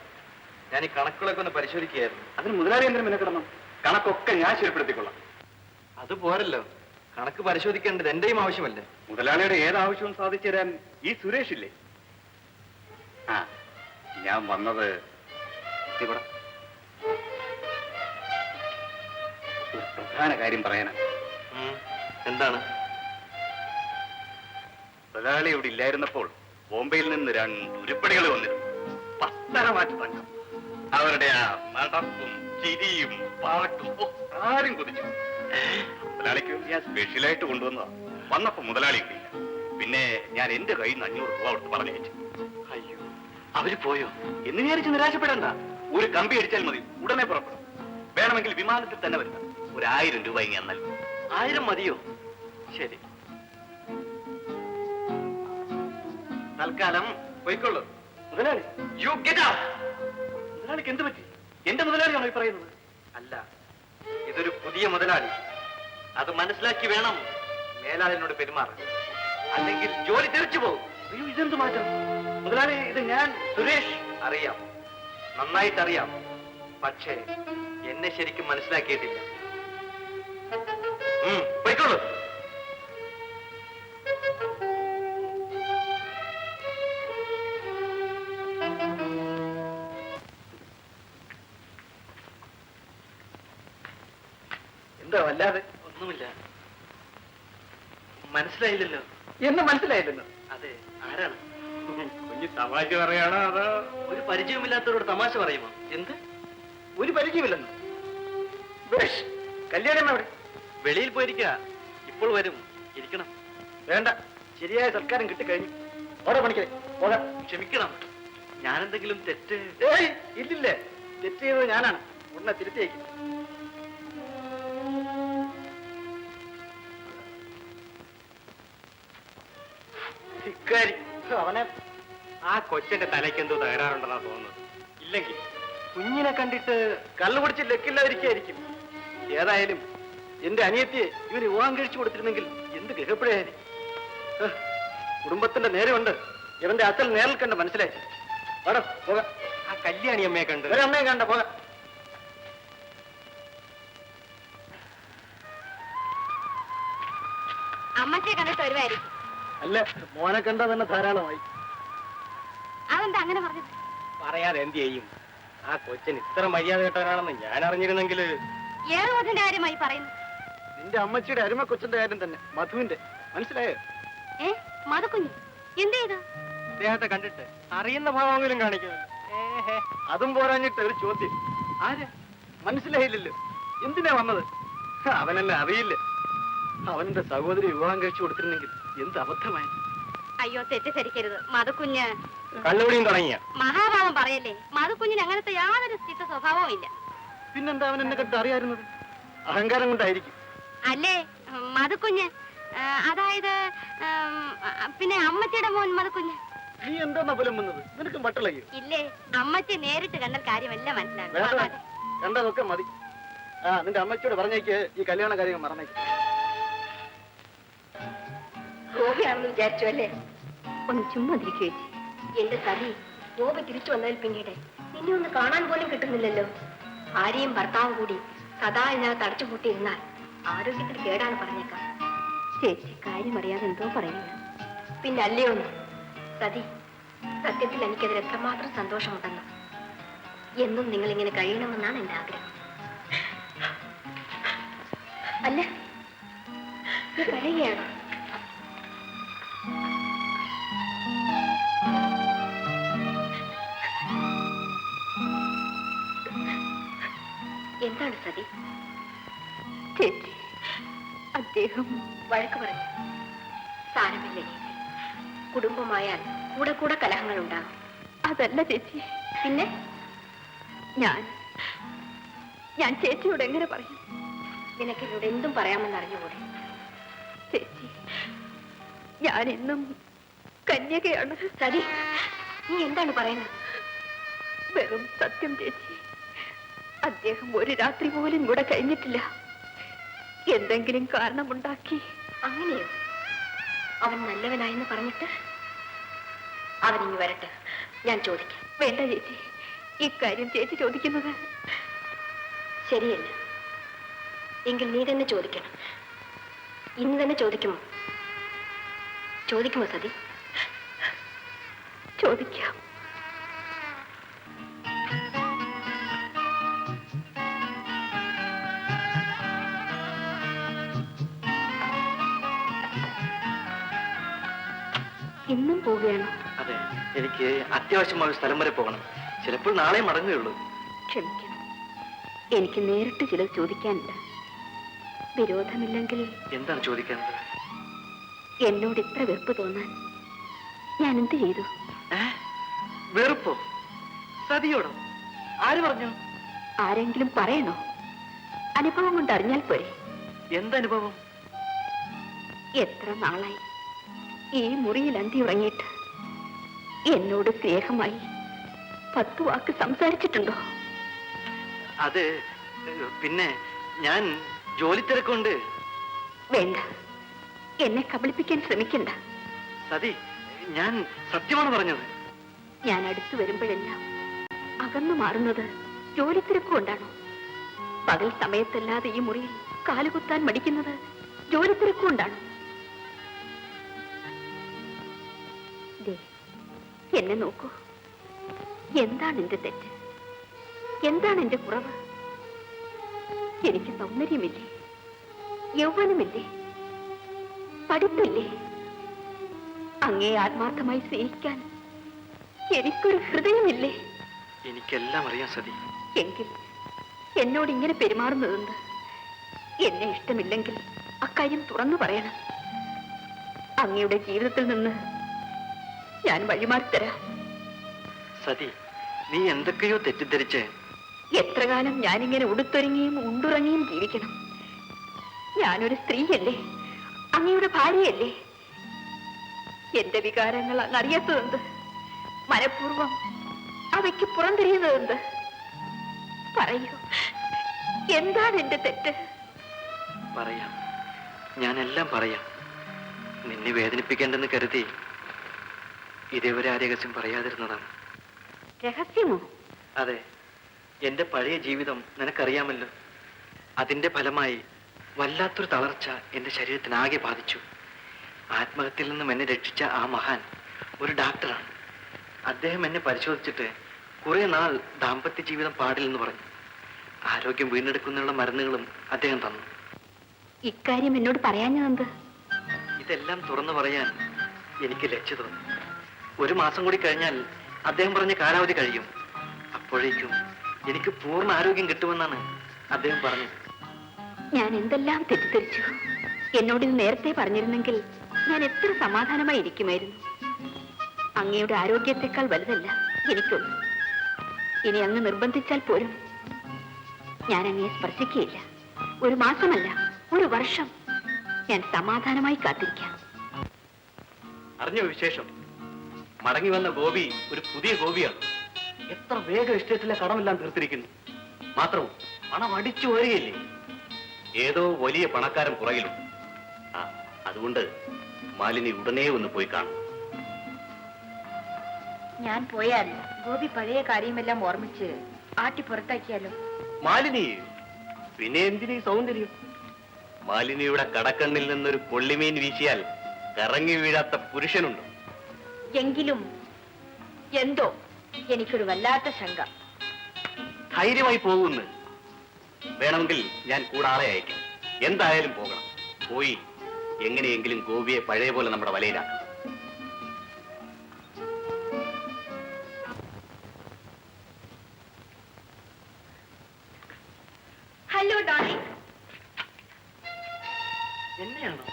ഞാൻ ഈ കണക്കുകളൊക്കെ ഒന്ന് പരിശോധിക്കുകയായിരുന്നു. അതിന് മുതലാളി എന്തിനും മെനക്കിടണം? കണക്കൊക്കെ ഞാൻ ശരിപ്പെടുത്തിക്കൊള്ളാം. അത് പോരല്ലോ, കണക്ക് പരിശോധിക്കേണ്ടത് എന്റെയും ആവശ്യമല്ലേ? മുതലാളിയുടെ ഏതാവശ്യവും സാധിച്ചു തരാൻ ഈ സുരേഷ് ഇല്ലേ? ആ, ഞാൻ വന്നത് ഇവിടെ ഒരു പ്രധാന കാര്യം പറയാനാ. എന്താണ്? മുതലാളി ഇവിടെ ഇല്ലായിരുന്നപ്പോൾ ബോംബെയിൽ നിന്ന് 2 ഉരുപ്പടികൾ വന്നിരുന്നു. പത്തരമാറ്റ് തങ്കം. അവരുടെ ആ നടപ്പും ചിരിയും പാട്ടും ആരും കൊതിച്ചു. മുതലാളിക്ക് ഞാൻ സ്പെഷ്യലായിട്ട് കൊണ്ടുവന്നതാ. വന്നപ്പോ മുതലാളി ഇല്ല. പിന്നെ ഞാൻ എന്റെ കയ്യിൽ നിന്ന് 500 രൂപ കൊടുത്ത് പറഞ്ഞയച്ചു. അയ്യോ, അവര് പോയോ? എന്ന് വിചാരിച്ച് നിരാശപ്പെടണ്ട. ഒരു കമ്പി അടിച്ചാൽ മതി, ഉടനെ പുറപ്പെടും. വേണമെങ്കിൽ വിമാനത്തിൽ തന്നെ വരുന്ന 1000 രൂപ ഇങ്ങനെ നൽകും. 1000 മതിയോ? ശരി, തൽക്കാലം പോയിക്കൊള്ളു. മുതലാളി, യു ഗെറ്റ് ഔട്ട്. മുതലാളിക്ക് എന്ത് പറ്റി? എന്റെ മുതലാളിയാണോ ഈ പറയുന്നത്? അല്ല, ഇതൊരു പുതിയ മുതലാളി. അത് മനസ്സിലാക്കി വേണം മേലാളിനോട് പെരുമാറാൻ, അല്ലെങ്കിൽ ജോലി തിരിച്ചു പോകും. അയ്യോ, ഇതെന്ത് മാറ്റം മുതലാളി? ഇത് ഞാൻ സുരേഷ്, അറിയാം, നന്നായിട്ടറിയാം. പക്ഷേ എന്നെ ശരിക്കും മനസ്സിലാക്കിയിട്ടില്ല. പോയിക്കോളൂ. എന്താ വല്ലാതെ? ഒന്നുമില്ല. മനസ്സിലായില്ലല്ലോ. എന്ന് മനസ്സിലായില്ലെന്ന്? അതെ, ആരാണ്? കുഞ്ഞ് തമാശ പറയാണോ അതോ? ഒരു പരിചയമില്ലാത്തവരോട് തമാശ പറയുമോ? എന്ത്? ഒരു പരിചയമില്ലെന്ന്? ബേഷ്, കല്യാണം അവിടെ വെളിയിൽ പോയിരിക്കുക. ഇപ്പോൾ വരും, ഇരിക്കണം. വേണ്ട, ശരിയായ സൽക്കാരം കിട്ടിക്കഴിഞ്ഞു. ഓരോ പണിക്കേ പോകാം. ക്ഷമിക്കണം, ഞാനെന്തെങ്കിലും തെറ്റ്? ഏയ്, ഇല്ലില്ലേ, തെറ്റ് ചെയ്തത് ഞാനാണ്. ഉടനെ തിരുത്തിയേക്കും. ഇക്കാരി അവനെ ആ കൊച്ചന്റെ തലയ്ക്ക് എന്തോ തകരാറുണ്ടെന്നാ തോന്നുന്നത്. ഇല്ലെങ്കിൽ കുഞ്ഞിനെ കണ്ടിട്ട് കള്ളു പിടിച്ച് ലക്കില്ലാതിരിക്കായിരിക്കും. ഏതായാലും എന്റെ അനിയത്തിയെ ഇവന് വിവാഹം കഴിച്ചു കൊടുത്തിരുന്നെങ്കിൽ എന്ത് ഗൃഹപ്പഴയായി. കുടുംബത്തിന്റെ നേരമുണ്ട്. ഇവന്റെ അച്ഛൻ നേരിൽ കണ്ട് മനസ്സിലായി. വേണം പോകാം. ആ കല്യാണി അമ്മയെ കണ്ട് ഒരമ്മയെ കണ്ട പോകാം. അമ്മച്ചെ കണ്ടിട്ട് വരുമായിരിക്കും. അല്ല, മോനെ കണ്ടാ തന്നെ ധാരാളമായി. അതെന്താ അങ്ങനെ പറഞ്ഞത്? പറയാതെ എന്ത് ചെയ്യും? ആ കൊച്ചൻ ഇത്ര മര്യാദ കേട്ടവനാണെന്ന് ഞാൻ അറിഞ്ഞിരുന്നെങ്കിൽ. ഏറെ കൊച്ചിന്റെ കാര്യമായി പറയുന്നു. നിന്റെ അമ്മച്ചിയുടെ അരുമ കൊച്ചിന്റെ കാര്യം തന്നെ, മധുവിന്റെ. മനസ്സിലായോ? മധുക്കുഞ്ഞ് എന്ത് ചെയ്തു? അദ്ദേഹത്തെ കണ്ടിട്ട് അറിയുന്ന ഭാവമെങ്കിലും കാണിക്കുന്നു. അതും പോരാഞ്ഞിട്ട് ഒരു ചോദ്യം. ആര്? മനസ്സിലായില്ലല്ലോ. എന്തിനാ വന്നത്? അവനെന്നെ അറിയില്ല. അവന്റെ സഹോദരി വിവാഹം കഴിച്ചു കൊടുത്തിരുന്നെങ്കിൽ എന്ത് അബദ്ധമായി. അയ്യോ, തെറ്റിദ്ധരിക്കരുത്. മധുക്കുഞ്ഞ് കള്ളുപിടിയും തുടങ്ങിയ മഹാഭാവം പറയല്ലേ. മധുക്കുഞ്ഞിന് അങ്ങനത്തെ യാതൊരു സ്ഥിത സ്വഭാവവും ഇല്ല. പിന്നെന്താ അവൻ എന്നെ കണ്ട് അറിയാറുന്നത്? അഹങ്കാരം കൊണ്ടായിരിക്കും. അല്ലേ മധുക്കുഞ്ഞ്? അതായത് പിന്നെ അമ്മച്ചിയുടെ മോൻ മധുക്കുഞ്ഞ്. നീ എന്താ പുലം വന്നത്? നിനക്ക് മട്ടളയോ? ഇല്ലേ, അമ്മച്ചി നേരിട്ട് കണ്ടാൽ കാര്യമെല്ലാം വേണ്ട, മനസ്സിലാകും. കണ്ടതൊക്കെ മതി. നിന്റെ അമ്മച്ചിയോട് പറഞ്ഞേക്ക് ഈ കല്യാണ കാര്യങ്ങൾ മറന്നേക്ക്. ഗോപിയാണെന്ന് വിചാരിച്ചു അല്ലേ? ഒന്ന് ചുമ്മാ തിരിച്ചു വെച്ചു. എന്റെ സതി, ഗോപി തിരിച്ചു വന്നതിൽ പിന്നീട് നിന്നെ ഒന്ന് കാണാൻ പോലും കിട്ടുന്നില്ലല്ലോ. ഭാര്യയും ഭർത്താവും കൂടി സദാ ഇതിനകത്ത് അടച്ചുപൂട്ടിയിരുന്നാൽ ആരോഗ്യത്തിന് കേടാണ് പറഞ്ഞേക്കാം. ചേച്ചി കാര്യം അറിയാതെ എന്തോ പറയുക. പിന്നെ അല്ലയോ സതി, സത്യത്തിൽ എനിക്കതിൽ എത്രമാത്രം സന്തോഷമുണ്ടെന്നോ. എന്നും നിങ്ങൾ ഇങ്ങനെ കഴിയണമെന്നാണ് എന്റെ ആഗ്രഹം. അല്ല, നീ കരയുകയാണോ? എന്താണ് സതി? ചേച്ചി, അദ്ദേഹം വഴക്ക് പറഞ്ഞു. സാരമില്ല ചേച്ചി, കുടുംബമായാൽ കൂടെ കൂടെ കലഹങ്ങൾ ഉണ്ടാകും. അതല്ല ചേച്ചി. പിന്നെ ഞാൻ ചേച്ചിയോട് എങ്ങനെ പറയും? നിനക്ക് എന്നോട് എന്തും പറയാമെന്ന് അറിഞ്ഞുകൂടെ? ചേച്ചി, ഞാൻ ഇന്നും കന്യകയാണ്. സതി, നീ എന്താണ് പറയുന്നത്? വെറും സത്യം ചേച്ചി. അദ്ദേഹം ഒരു രാത്രി പോലും കൂടെ കഴിഞ്ഞിട്ടില്ല. എന്തെങ്കിലും കാരണമുണ്ടാക്കി. അങ്ങനെയോ? അവൻ നല്ലവനായെന്ന് പറഞ്ഞിട്ട്? അവൻ ഇനി വരട്ടെ, ഞാൻ ചോദിക്കാം. വേണ്ട ചേച്ചി, ഇക്കാര്യം ചേച്ചി ചോദിക്കുന്നത് ശരിയല്ല. എങ്കിൽ നീ തന്നെ ചോദിക്കണം. ഇന്ന് തന്നെ ചോദിക്കുമോ? ചോദിക്കുമോ സതി? ചോദിക്കാം. ഇന്നും പോവുകയാണോ? അതെ, എനിക്ക് അത്യാവശ്യമായ സ്ഥലം വരെ പോകണം. ചിലപ്പോൾ നാളെ മടങ്ങുകയുള്ളൂ. ക്ഷമിക്കണം, എനിക്ക് നേരിട്ട് ചിലത് ചോദിക്കാനുണ്ട്. വിരോധമില്ലെങ്കിൽ. എന്താണ് ചോദിക്കേണ്ടത്? എന്നോട് ഇത്ര വെറുപ്പ് തോന്നാൻ ഞാൻ എന്ത് ചെയ്തു? വെറുപ്പോ? സതിയോടോ? ആര് പറഞ്ഞു? ആരെങ്കിലും പറയണോ? അനുഭവം കൊണ്ട് അറിഞ്ഞാൽ പോരെ. എന്തനുഭവം? എത്ര നാളായി ഈ മുറിയിൽ അന്തി ഉറങ്ങിയിട്ട് എന്നോട് സ്നേഹമായി 10 വാക്ക് സംസാരിച്ചിട്ടുണ്ടോ? അത് പിന്നെ ഞാൻ ജോലി തിരക്കുണ്ട്. വേണ്ട, എന്നെ കബളിപ്പിക്കാൻ ശ്രമിക്കണ്ട. സതി, ഞാൻ സത്യമാണ് പറഞ്ഞത്. ഞാൻ അടുത്തു വരുമ്പോഴെല്ലാം അകന്നു മാറുന്നത് ജോലി തിരക്കുകൊണ്ടാണോ? പകൽ സമയത്തല്ലാതെ ഈ മുറിയിൽ കാലുകുത്താൻ മടിക്കുന്നത് ജോലി തിരക്കുകൊണ്ടാണോ? എന്നെ നോക്കൂ. എന്താണ് എന്റെ തെറ്റ്? എന്താണ് എന്റെ കുറവ്? എനിക്ക് സൗന്ദര്യമില്ലേ? യൗവനമില്ലേ? പഠിപ്പില്ലേ? അങ്ങേ ആത്മാർത്ഥമായി സ്നേഹിക്കാൻ എനിക്കൊരു ഹൃദയമില്ലേ? എനിക്കെല്ലാം അറിയാം സതി. എങ്കിൽ എന്നോട് ഇങ്ങനെ പെരുമാറുന്നതെന്ത്? എന്നെ ഇഷ്ടമില്ലെങ്കിൽ അക്കാര്യം തുറന്നു പറയണം. അങ്ങയുടെ ജീവിതത്തിൽ നിന്ന് ഞാൻ വഴിമാറിത്തരാം. സതി, നീ എന്തൊക്കെയോ തെറ്റിദ്ധരിച്ച്. എത്ര കാലം ഞാനിങ്ങനെ ഉടുത്തൊരുങ്ങിയും ഉണ്ടുറങ്ങിയും ജീവിക്കണം? ഞാനൊരു സ്ത്രീയല്ലേ? അങ്ങയുടെ ഭാര്യയല്ലേ? എന്റെ വികാരങ്ങൾ അങ്ങ് അറിയാത്തതെന്ത്? മനഃപൂർവം അവയ്ക്ക് പുറംതിരിയുന്നതെന്ത്? പറയൂ, എന്താണ് എന്റെ തെറ്റ്? പറയാം, ഞാനെല്ലാം പറയാം. നിന്നെ വേദനിപ്പിക്കേണ്ടെന്ന് കരുതി ഇതേവരെ ആ രഹസ്യം പറയാതിരുന്നതാണ്. രഹസ്യമോ? അതെ, എന്റെ പഴയ ജീവിതം നിനക്കറിയാമല്ലോ. അതിന്റെ ഫലമായി വല്ലാത്തൊരു തളർച്ച എന്റെ ശരീരത്തിനാകെ ബാധിച്ചു. ആത്മഹത്യയിൽ നിന്നും എന്നെ രക്ഷിച്ച ആ മഹാൻ ഒരു ഡോക്ടറാണ്. അദ്ദേഹം എന്നെ പരിശോധിച്ചിട്ട് കുറെ നാൾ ദാമ്പത്യ ജീവിതം പാടില്ലെന്ന് പറഞ്ഞു. ആരോഗ്യം വീണ്ടെടുക്കുന്നതിനുള്ള മരുന്നുകളും അദ്ദേഹം തന്നു. ഇക്കാര്യം എന്നോട് പറയാഞ്ഞതെന്ത്? ഇതെല്ലാം തുറന്നു പറയാൻ എനിക്ക് ലജ്ജ തോന്നി. 1 മാസം കൂടി കഴിഞ്ഞാൽ അദ്ദേഹം പറഞ്ഞ കാലാവധി കഴിയും. അപ്പോഴേക്കും എനിക്ക് പൂർണ്ണ ആരോഗ്യം കിട്ടുമെന്നാണ് അദ്ദേഹം പറഞ്ഞത്. ഞാൻ എന്തെല്ലാം തെറ്റിദ്ധരിച്ചു. എന്നോട് ഇത് നേരത്തെ പറഞ്ഞിരുന്നെങ്കിൽ ഞാൻ എത്ര സമാധാനമായി ഇരിക്കുമായിരുന്നു. അങ്ങയുടെ ആരോഗ്യത്തെക്കാൾ വലുതല്ല എനിക്കൊന്നും. ഇനി അങ്ങ് നിർബന്ധിച്ചാൽ പോലും ഞാൻ അങ്ങയെ സ്പർശിക്കുകയില്ല. 1 മാസമല്ല, 1 വർഷം ഞാൻ സമാധാനമായി കാത്തിരിക്കാം. അറിഞ്ഞോ വിശേഷം? മടങ്ങി വന്ന ഗോപി ഒരു പുതിയ ഗോപിയാണ്. എത്ര വേഗം ഇഷ്ടത്തിലെ കടമെല്ലാം തീർത്തിരിക്കുന്നു. മാത്രവും പണം അടിച്ചു വരികയില്ലേ? ഏതോ വലിയ പണക്കാരൻ പുറകിലുണ്ട്. അതുകൊണ്ട് മാലിനി ഉടനെ ഒന്ന് പോയി കാണും. ഞാൻ പോയാൽ ഗോപി പഴയ കാര്യമെല്ലാം ഓർമ്മിച്ച് ആട്ടി പുറത്താക്കിയാലോ? മാലിനി പിന്നെ എന്തിനീ സൗന്ദര്യം? മാലിനിയുടെ കടക്കണ്ണിൽ നിന്നൊരു കൊള്ളിമീൻ വീശിയാൽ കറങ്ങി വീഴാത്ത പുരുഷനുണ്ട്. എങ്കിലും എന്തോ എനിക്കൊരു വല്ലാത്ത ശങ്ക. ധൈര്യമായി പോകുന്നു. വേണമെങ്കിൽ ഞാൻ കൂടാളെ അയക്കാം. എന്തായാലും പോകണം. പോയി എങ്ങനെയെങ്കിലും ഗോപിയെ പഴയ പോലെ നമ്മുടെ വലയിലാക്കാം. ഹലോ ഡോർലിംഗ്. എന്നെയാണോ?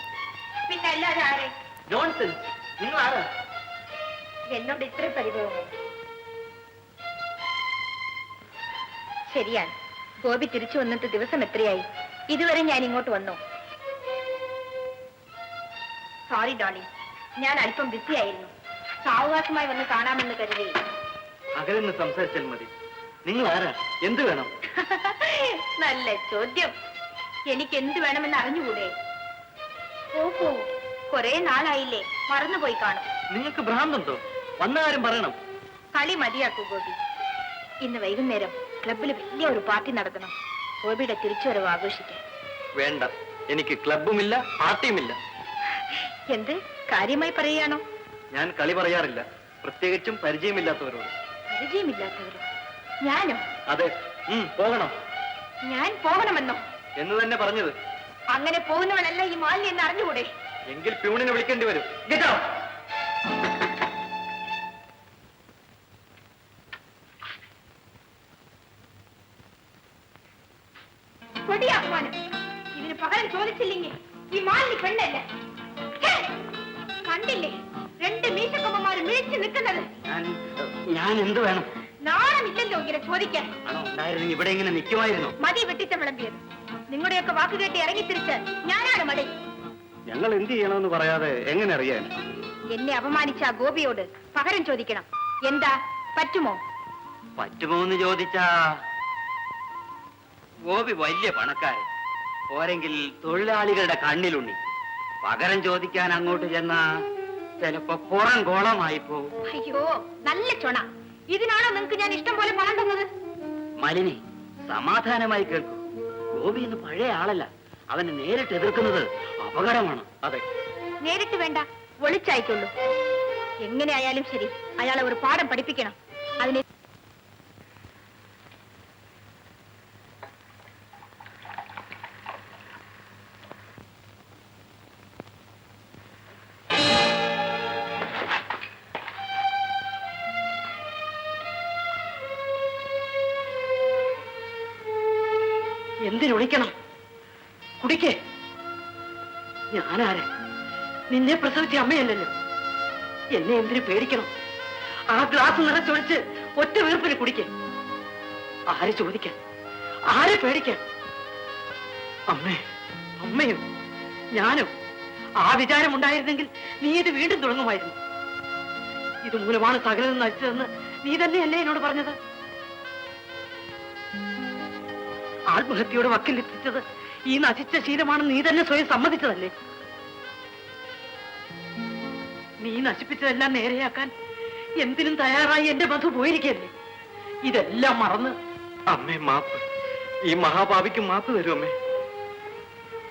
പിന്നെ അല്ലാതെ ആരെ? നോൺസെൻസ്. നിങ്ങൾ ആരാ? എന്നോട് ഇത്ര പരിഭവമോ? ശരിയാണ്, ഗോപി തിരിച്ചു വന്നിട്ട് ദിവസം എത്രയായി? ഇതുവരെ ഞാൻ ഇങ്ങോട്ട് വന്നു. സോറി ഡോർലിംഗ്, ഞാൻ അല്പം ബിസി ആയിരുന്നു. സാവകാശമായി വന്ന് കാണാമെന്ന് കരുതി. അകലെന്ന് സംസാരിച്ചാൽ മതി. നിങ്ങൾ ആരാ? എന്ത് വേണം? നല്ല ചോദ്യം. എനിക്ക് എന്ത് വേണമെന്ന് അറിഞ്ഞുകൂടെ? ഓഹോ, കുറെ നാളായില്ലേ, മറന്നുപോയി കാണും. നിങ്ങൾക്ക് ഭ്രാന്തുണ്ടോ? വന്ന കാര്യം പറയണം. കളി മതിയാക്കൂ ഗോപി. ഇന്ന് വൈകുന്നേരം ക്ലബിൽ വലിയ ഒരു പാർട്ടി നടത്തണം. ഗോപിയുടെ തിരിച്ചുവരവ് ആഘോഷിക്കാൻ. വേണ്ട, എനിക്ക് ക്ലബുമില്ല, പാർട്ടിയുമില്ല. എന്ത് കാര്യമായി പറയുകയാണോ? ഞാൻ കളി പറയാറില്ല, പ്രത്യേകിച്ചും പരിചയമില്ലാത്തവരോട്. പരിചയമില്ലാത്തവരോ? ഞാനോ? അതെ. പോകണം. ഞാൻ പോകണമെന്നോ? എന്ന് തന്നെ പറഞ്ഞത്. അങ്ങനെ പോകുന്നവളല്ല ഈ മാലിന്യം എന്ന് അറിഞ്ഞുകൂടെ? എങ്കിൽ പ്യൂണിനെ വിളിക്കേണ്ടി വരും. കൊടിയ അപമാനം. ഇതിന് പകരം ചോദിച്ചില്ലെങ്കിൽ ഈ മാലിന്യ പെണ്ണല്ല. ഛേ! കണ്ടില്ലേ 2 മീശക്കൊമ്പന്മാര് മിഴിച്ചു നിൽക്കുന്നത്? ഞാൻ എന്ത് വേണം? നാണമില്ലല്ലോ ഇങ്ങനെ ചോദിക്കാൻ. ആണോ ഉണ്ടായിരുന്നെങ്കിൽ ഇവിടെ ഇങ്ങനെ നിൽക്കുമായിരുന്നു. മതി വെട്ടിച്ച വിളമ്പിയത്. നിങ്ങളുടെയൊക്കെ വാക്ക് കേട്ട് ഇറങ്ങി തിരിച്ച് ഞാനാണ് മടി. ഞങ്ങൾ എന്ത് ചെയ്യണമെന്ന് പറയാതെ എങ്ങനെ അറിയാൻ? എന്നെ അപമാനിച്ച ആ ഗോപിയോട് പകരം ചോദിക്കണം. എന്താ പറ്റുമോ? പറ്റുമോ എന്ന് ചോദിച്ചാ, ഗോപി വലിയ പണക്കാരൻ, പോരെങ്കിൽ തൊഴിലാളികളുടെ കണ്ണിലുണ്ണി. പകരം ചോദിക്കാൻ അങ്ങോട്ട് ചെന്നാ ചിലപ്പോ പുറം കോളമായി പോകും. അയ്യോ നല്ല ചൊണ. ഇതിനാണോ നിങ്ങൾക്ക് ഞാൻ ഇഷ്ടം പോലെ പണം തന്നത്? മലിനി, സമാധാനമായി കേൾക്കൂ. ഗോപി എന്ന് പഴയ ആളല്ല. അവനെ നേരിട്ട് എതിർക്കുന്നത് അപകടമാണ്. അതെ. നേരിട്ട് വേണ്ട, ഒളിച്ചായിക്കൊള്ളൂ. എങ്ങനെ ആയാലും ശരി, അയാളെ ഒരു പാഠം പഠിപ്പിക്കണം. അതിനെ എന്തിനൊളിക്കണം? കുടിക്കേ. ഞാനാരെ? നിന്നെ പ്രസവിച്ച അമ്മയല്ലല്ലോ. എന്നെ എന്തിനു പേടിക്കണം? ആ ഗ്ലാസ് നിറച്ചൊഴിച്ച് ഒറ്റ വീർപ്പിന് കുടിക്കേ. ആരെ ചോദിക്കാൻ? ആരെ പേടിക്കാൻ? അമ്മേ, അമ്മയോ ഞാനോ? ആ വിചാരം ഉണ്ടായിരുന്നെങ്കിൽ നീ ഇത് വീണ്ടും തുടങ്ങുമായിരുന്നു. ഇത് മൂലമാണ് സകലം നശിച്ചതെന്ന് നീ തന്നെയല്ലേ എന്നോട് പറഞ്ഞത്? ആത്മഹത്യയുടെ വക്കിലെത്തിച്ചത് ഈ നശിച്ച ശീലമാണെന്ന് നീ തന്നെ സ്വയം സമ്മതിച്ചതല്ലേ? നീ നശിപ്പിച്ചതെല്ലാം നേരെയാക്കാൻ എന്തിനും തയ്യാറായി എന്റെ ബന്ധു പോയിരിക്കല്ലേ? ഇതെല്ലാം മറന്ന് അമ്മേ മാപ്പ്. ഈ മഹാപാപിക്ക് മാപ്പ് തരൂ അമ്മേ.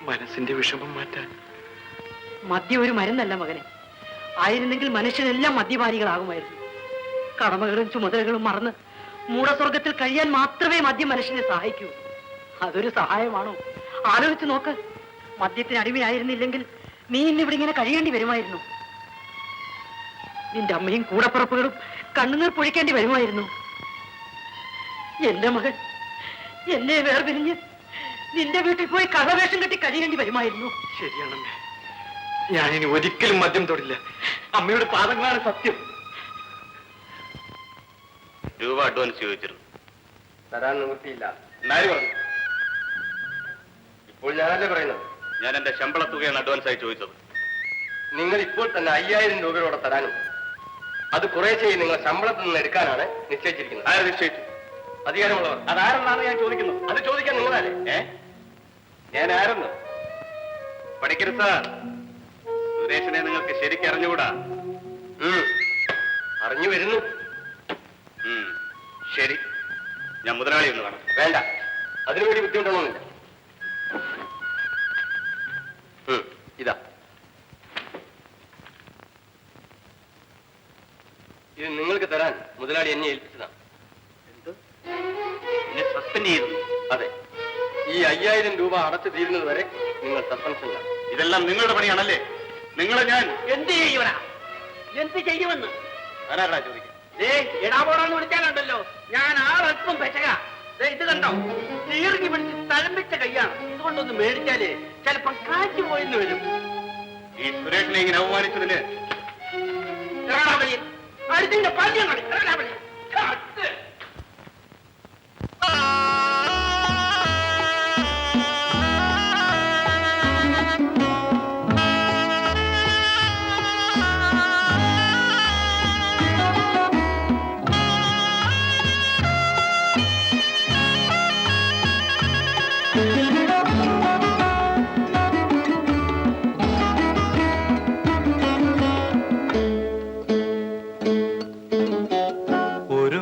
മനസ്സിന്റെ വിഷമം മാറ്റാൻ. മദ്യം ഒരു മരുന്നല്ല മകനെ. ആയിരുന്നെങ്കിൽ മനുഷ്യരെല്ലാം മദ്യപാനികളാകുമായിരുന്നു. കടമകളും ചുമതലകളും മറന്ന് മൂടസ്വർഗത്തിൽ കഴിയാൻ മാത്രമേ മദ്യം മനുഷ്യനെ സഹായിക്കൂ. അതൊരു സഹായമാണോ? ആലോചിച്ച് നോക്ക്. മദ്യത്തിന് അടിമയായിരുന്നില്ലെങ്കിൽ നീ ഇന്നിവിടെ ഇങ്ങനെ കഴിയേണ്ടി വരുമായിരുന്നു. നിന്റെ അമ്മയും കൂടപ്പുറപ്പുകളും കണ്ണുനീർ പൊഴിക്കേണ്ടി വരുമായിരുന്നു. എന്റെ മകൻ എന്നെ വേർപിരിഞ്ഞ് നിന്റെ വീട്ടിൽ പോയി കഥവേഷം കെട്ടി കഴിയേണ്ടി വരുമായിരുന്നു. ശരിയാണമ്മേ, ഞാനിനി ഒരിക്കലും മദ്യം തൊടില്ല. അമ്മയുടെ പാദങ്ങളാണ് സത്യം. രൂപ അഡ്വാൻസ് ചോദിച്ചിരുന്നു. തരാൻ നിവൃത്തിയില്ല. എന്നാലും പറഞ്ഞു. ഇപ്പോൾ ഞാനല്ലേ പറയുന്നത്? ഞാൻ എന്റെ ശമ്പള തുകയാണ് അഡ്വാൻസ് ആയി ചോദിച്ചത്. നിങ്ങൾ ഇപ്പോൾ തന്നെ 5000 രൂപയോടെ തരാനും അത് കുറേശ്ശെ നിങ്ങൾ ശമ്പളത്തിൽ നിന്ന് എടുക്കാനാണ് നിശ്ചയിച്ചിരിക്കുന്നത്. ആര് നിശ്ചയിച്ചു? അധികാരമുള്ളവർ. അതാരെന്നാണ് ഞാൻ ചോദിക്കുന്നത്? അത് ചോദിക്കാൻ നിങ്ങളല്ലേ? ഞാൻ ആരെന്ന്? പഠിക്കരുത് സാർ. സുരേഷിനെ നിങ്ങൾക്ക് ശരിക്കും അറിഞ്ഞുകൂടാ. അറിഞ്ഞു വരുന്നു. ശരി, ഞാൻ മുതലാളി ഒന്ന് കാണാം. വേണ്ട, അതിനുവേണ്ടി ബുദ്ധിമുട്ടണമെന്നില്ല. ഇതാ, ഇത് നിങ്ങൾക്ക് തരാൻ മുതലാളി എന്നെ ഏൽപ്പിച്ചതാണ്. എന്നെ സസ്പെൻഡ് ചെയ്തു? അതെ. ഈ 5000 രൂപ അടച്ചു തീരുന്നത് വരെ നിങ്ങൾ സസ്പെൻഷനിലാണ്. ഇതെല്ലാം നിങ്ങളുടെ പണിയാണല്ലേ? നിങ്ങളെ ഞാൻ എന്ത് ചെയ്യുവനാ? എന്ത് ചെയ്യുമെന്ന് ആരാടാ ചോദിക്കും? ഇടാപോടാന്ന് വിളിച്ചാലുണ്ടല്ലോ ഞാൻ ആളൽപ്പം പെച്ചക. ഇത് കണ്ടോ, നീർക്കി പിടിച്ച് തഴമ്പിച്ച കൈയാണ്. ഇതുകൊണ്ടൊന്ന് മേടിച്ചാലേ ചിലപ്പം കാറ്റ് പോയെന്ന് വരും. ഈ സുരേഷിനെ ഇങ്ങനെ അവമാനിച്ചതിന് അടുത്തിന്റെ പല്യം കളി.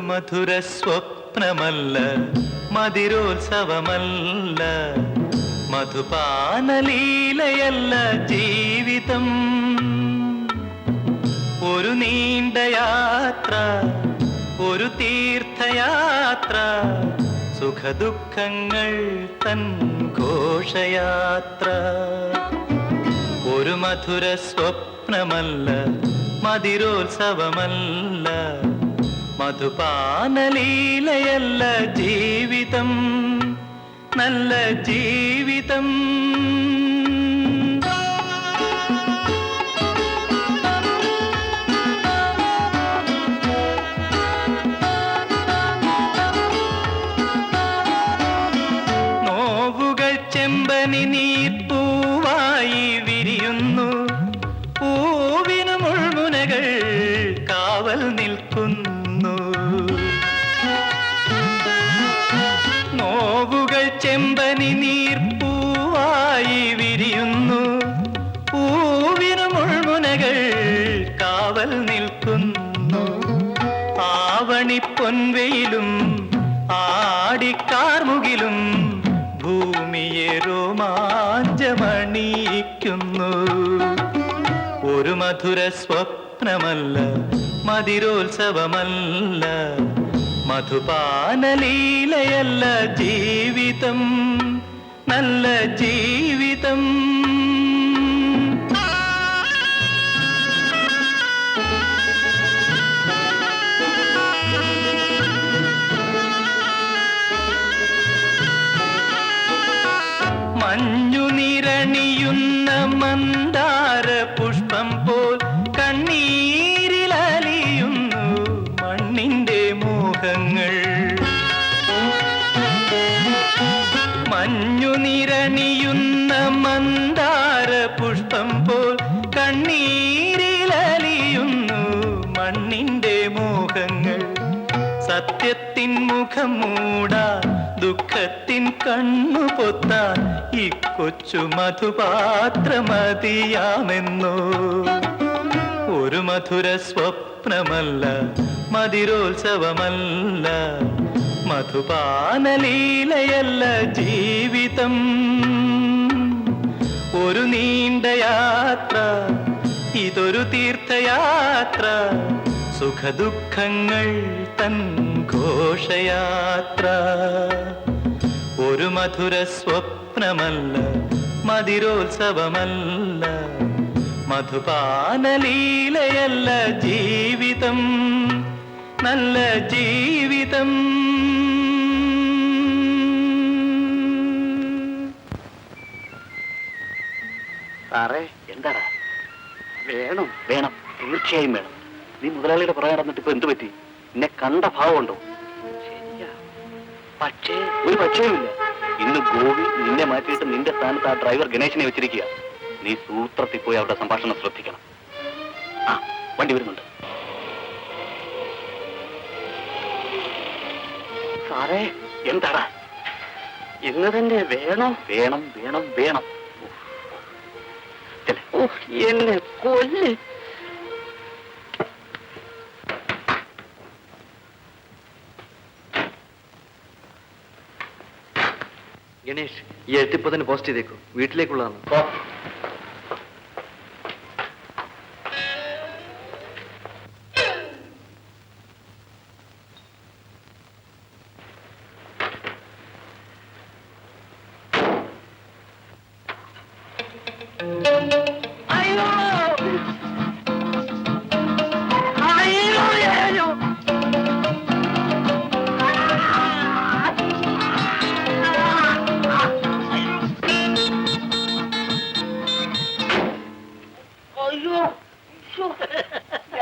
മധുര സ്വപ്നമല്ല, മതിരോത്സവമല്ല, മധുപാനലീലയല്ല ജീവിതം, ഒരു നീണ്ട യാത്ര, ഒരു തീർത്ഥയാത്ര, സുഖദുഃഖങ്ങൾ തൻ ഘോഷയാത്ര. ഒരു മധുര സ്വപ്നമല്ല, മതിരോത്സവമല്ല, മധുപാനലീലയല്ല ജീവിതം, നല്ല ജീവിതം. നോവുകൾ ചെമ്പനി നീർപ്പൂവായി വിരിയുന്നു, പൂവിനു മുൾമുനകൾ കാവൽ നിൽക്കുന്നു. നോവുകൾ ചെമ്പനി നീർപ്പൂവായി വിരിയുന്നു, പൂവിനു മുൾമുനകൾ കാവൽ നിൽക്കുന്നു. ആവണി പൊൻവെയിലും ആടിക്കാർമുകിലും ഭൂമിയെ രോമാഞ്ചമണിയിക്കുന്നു. ഒരു മധുര സ്വപ്നമല്ല, മതിരോത്സവമല്ല, മധുപാനലീലയല്ല ജീവിതം, നല്ല ജീവിതം. മഞ്ഞു നിറണിയുന്ന മന്ദാര പുഷ്പം പോൽ കണ്ണീരിലലിയുന്നു മണ്ണിന്റെ മോഹങ്ങൾ. മഞ്ഞു നിറണിയുന്ന മന്ദാര പുഷ്പം പോൽ കണ്ണീരിലലിയുന്നു മണ്ണിന്റെ മോഹങ്ങൾ. സത്യത്തിൻ മുഖം മൂടാൻ, ദുഃഖത്തിൻ കണ്ണു പൊത്താൻ ഈ കൊച്ചു മധുപാത്രമതിയാമെന്നോ. ഒരു മധുര സ്വപ്നമല്ല, മതിരോത്സവമല്ല, മധുപാനലീലയല്ല ജീവിതം. ഒരു നീണ്ട യാത്ര, ഇതൊരു തീർത്ഥയാത്ര, സുഖദുഃഖങ്ങൾ തൻ ഘോഷയാത്ര. ഒരു മധുര സ്വപ്നമല്ല, മതിരോത്സവമല്ല, മധുപാനലീലയല്ല ജീവിതം, നല്ല ജീവിതം. സാറേ, എന്താടാ? വേണം വേണം, തീർച്ചയായും വേണം. നീ മുതലാളിയുടെ പുറകെ നടന്നിട്ട് ഇപ്പൊ എന്ത് പറ്റി? എന്നെ കണ്ട ഭാവമുണ്ടോ? ശരിയാ, പക്ഷേ ഒരു പക്ഷേയുമില്ല. ഇന്ന് ഗോപി നിന്നെ മാറ്റിയിട്ട് നിന്റെ സ്ഥാനത്ത് ആ ഡ്രൈവർ ഗണേശനെ വെച്ചിരിക്കുക. നീ സൂത്രത്തിൽ പോയി അവരുടെ സംഭാഷണം ശ്രദ്ധിക്കണം. ആ, വണ്ടി വരുന്നുണ്ട്. സാറേ, എന്താടാ? ഇന്ന് തന്നെ വേണം വേണം വേണം വേണം. എന്നെ കൊല്ല്. ഗണേഷ്, ഈ എഴുത്തിപ്പോ തന്നെ പോസ്റ്റ് ചെയ്തേക്കൂ, വീട്ടിലേക്കുള്ളതാണ്.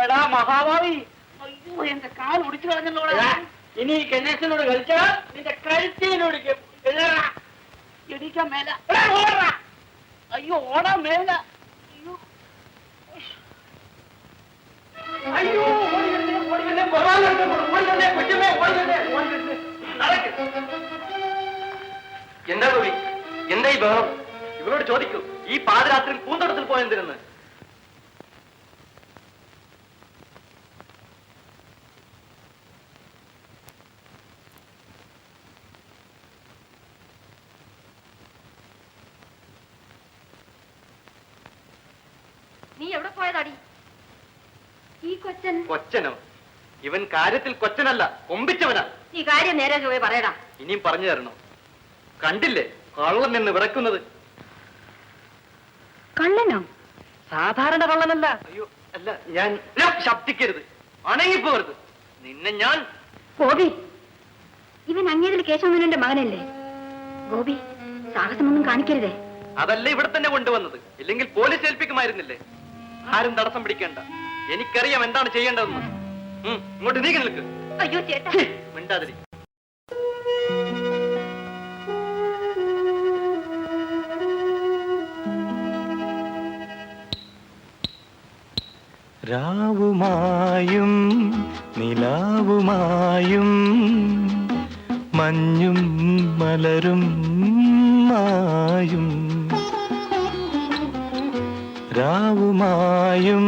എടാ മഹാഭാവി, അയ്യോ എന്റെ കാൽ ഒടിച്ചു കളഞ്ഞല്ലോ. ഇനി ഗണേശനോട് കളിച്ചാ നിന്റെ കഴുത്തിനോടിക്കും. എടിക്കാൻ മേല. അയ്യോ, ഓടാൻ മേല. അയ്യോ, എന്താ ഗോപി, എന്താ ഈ ബഹളം? ഇവരോട് ചോദിക്കൂ, ഈ പാതിരാത്രിയിൽ പൂന്തോട്ടത്തിൽ പോയെന്തിനെന്ന്. നീ എവിടെ പോയതാടി? ഈ കൊച്ചൻ കൊച്ചനോ? ഇവൻ കാര്യത്തിൽ കൊച്ചനല്ല, കൊമ്പിച്ചവനാ. ഈ കാര്യം നേരെ പോയി പറയടാ. ഇനിയും പറഞ്ഞു തരണോ? കണ്ടില്ലേ കള്ളൻ എന്ന് വിറക്കുന്നത്? കള്ളനോ? സാധാരണ കള്ളനല്ല. അയ്യോ അല്ല, ഞാൻ ശബ്ദിക്കരുത്, അണങ്ങിപ്പോരുത്. നിന്നെ ഞാൻ... ഗോപി, ഇവൻ അങ്ങേതിൽ കേശവന്റെ മകനല്ലേ? ഗോപി, സാഹസമൊന്നും കാണിക്കരുതേ. അതല്ല ഇവിടെ തന്നെ കൊണ്ടുവന്നത്, ഇല്ലെങ്കിൽ പോലീസ് ഏൽപ്പിക്കുമായിരുന്നില്ലേ? ആരും തടസ്സം പിടിക്കേണ്ട, എനിക്കറിയാം എന്താണ് ചെയ്യേണ്ടതെന്ന്. ഇങ്ങോട്ട് നീങ്ങി നിൽക്ക്. അയ്യോ ചേട്ടാ. മിണ്ടാതിരി. രാവുമായും നിലാവുമായും മഞ്ഞും മലരും മായും, രാവുമായും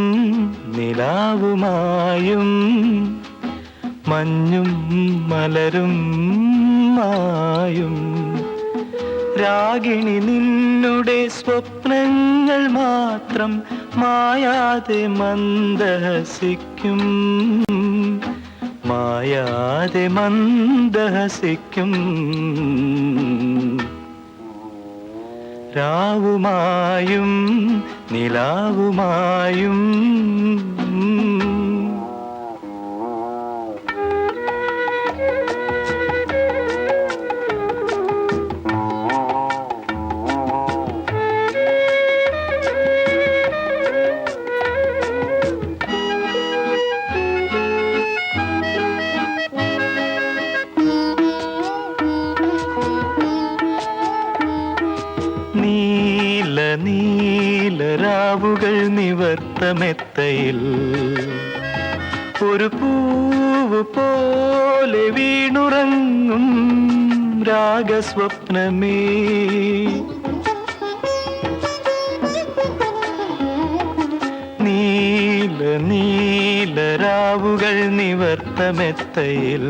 നിലാവുമായും മഞ്ഞും മലരും മായും, രാഗിണി നിന്നുടെ സ്വപ്നങ്ങൾ മാത്രം മായാതെ മന്ദഹസിക്കും, മായാതെ മന്ദഹസിക്കും. രാവുമായും നിലാവുമായും നീലരാവുകൾ നിവർത്തമെത്തയിൽ ഒരു പൂവ് പോലെ വീണുറങ്ങും രാഗസ്വപ്നമേ, നീലരാവുകൾ നിവർത്തമെത്തയിൽ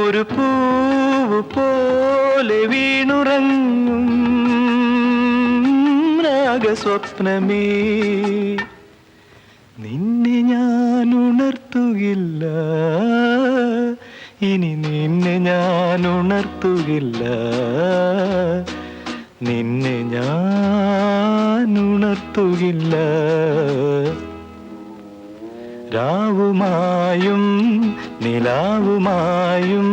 ഒരു പൂവ് പോലെ വീണുറങ്ങും രാഗസ്വപ്നമേ, നിന്നെ ഞാൻ ഉണർത്തുകില്ല, ഇനി നിന്നെ ഞാൻ ഉണർത്തുകില്ല, നിന്നെ ഞാൻ ഉണർത്തുകില്ല. രാവുമായും നിലാവുമായും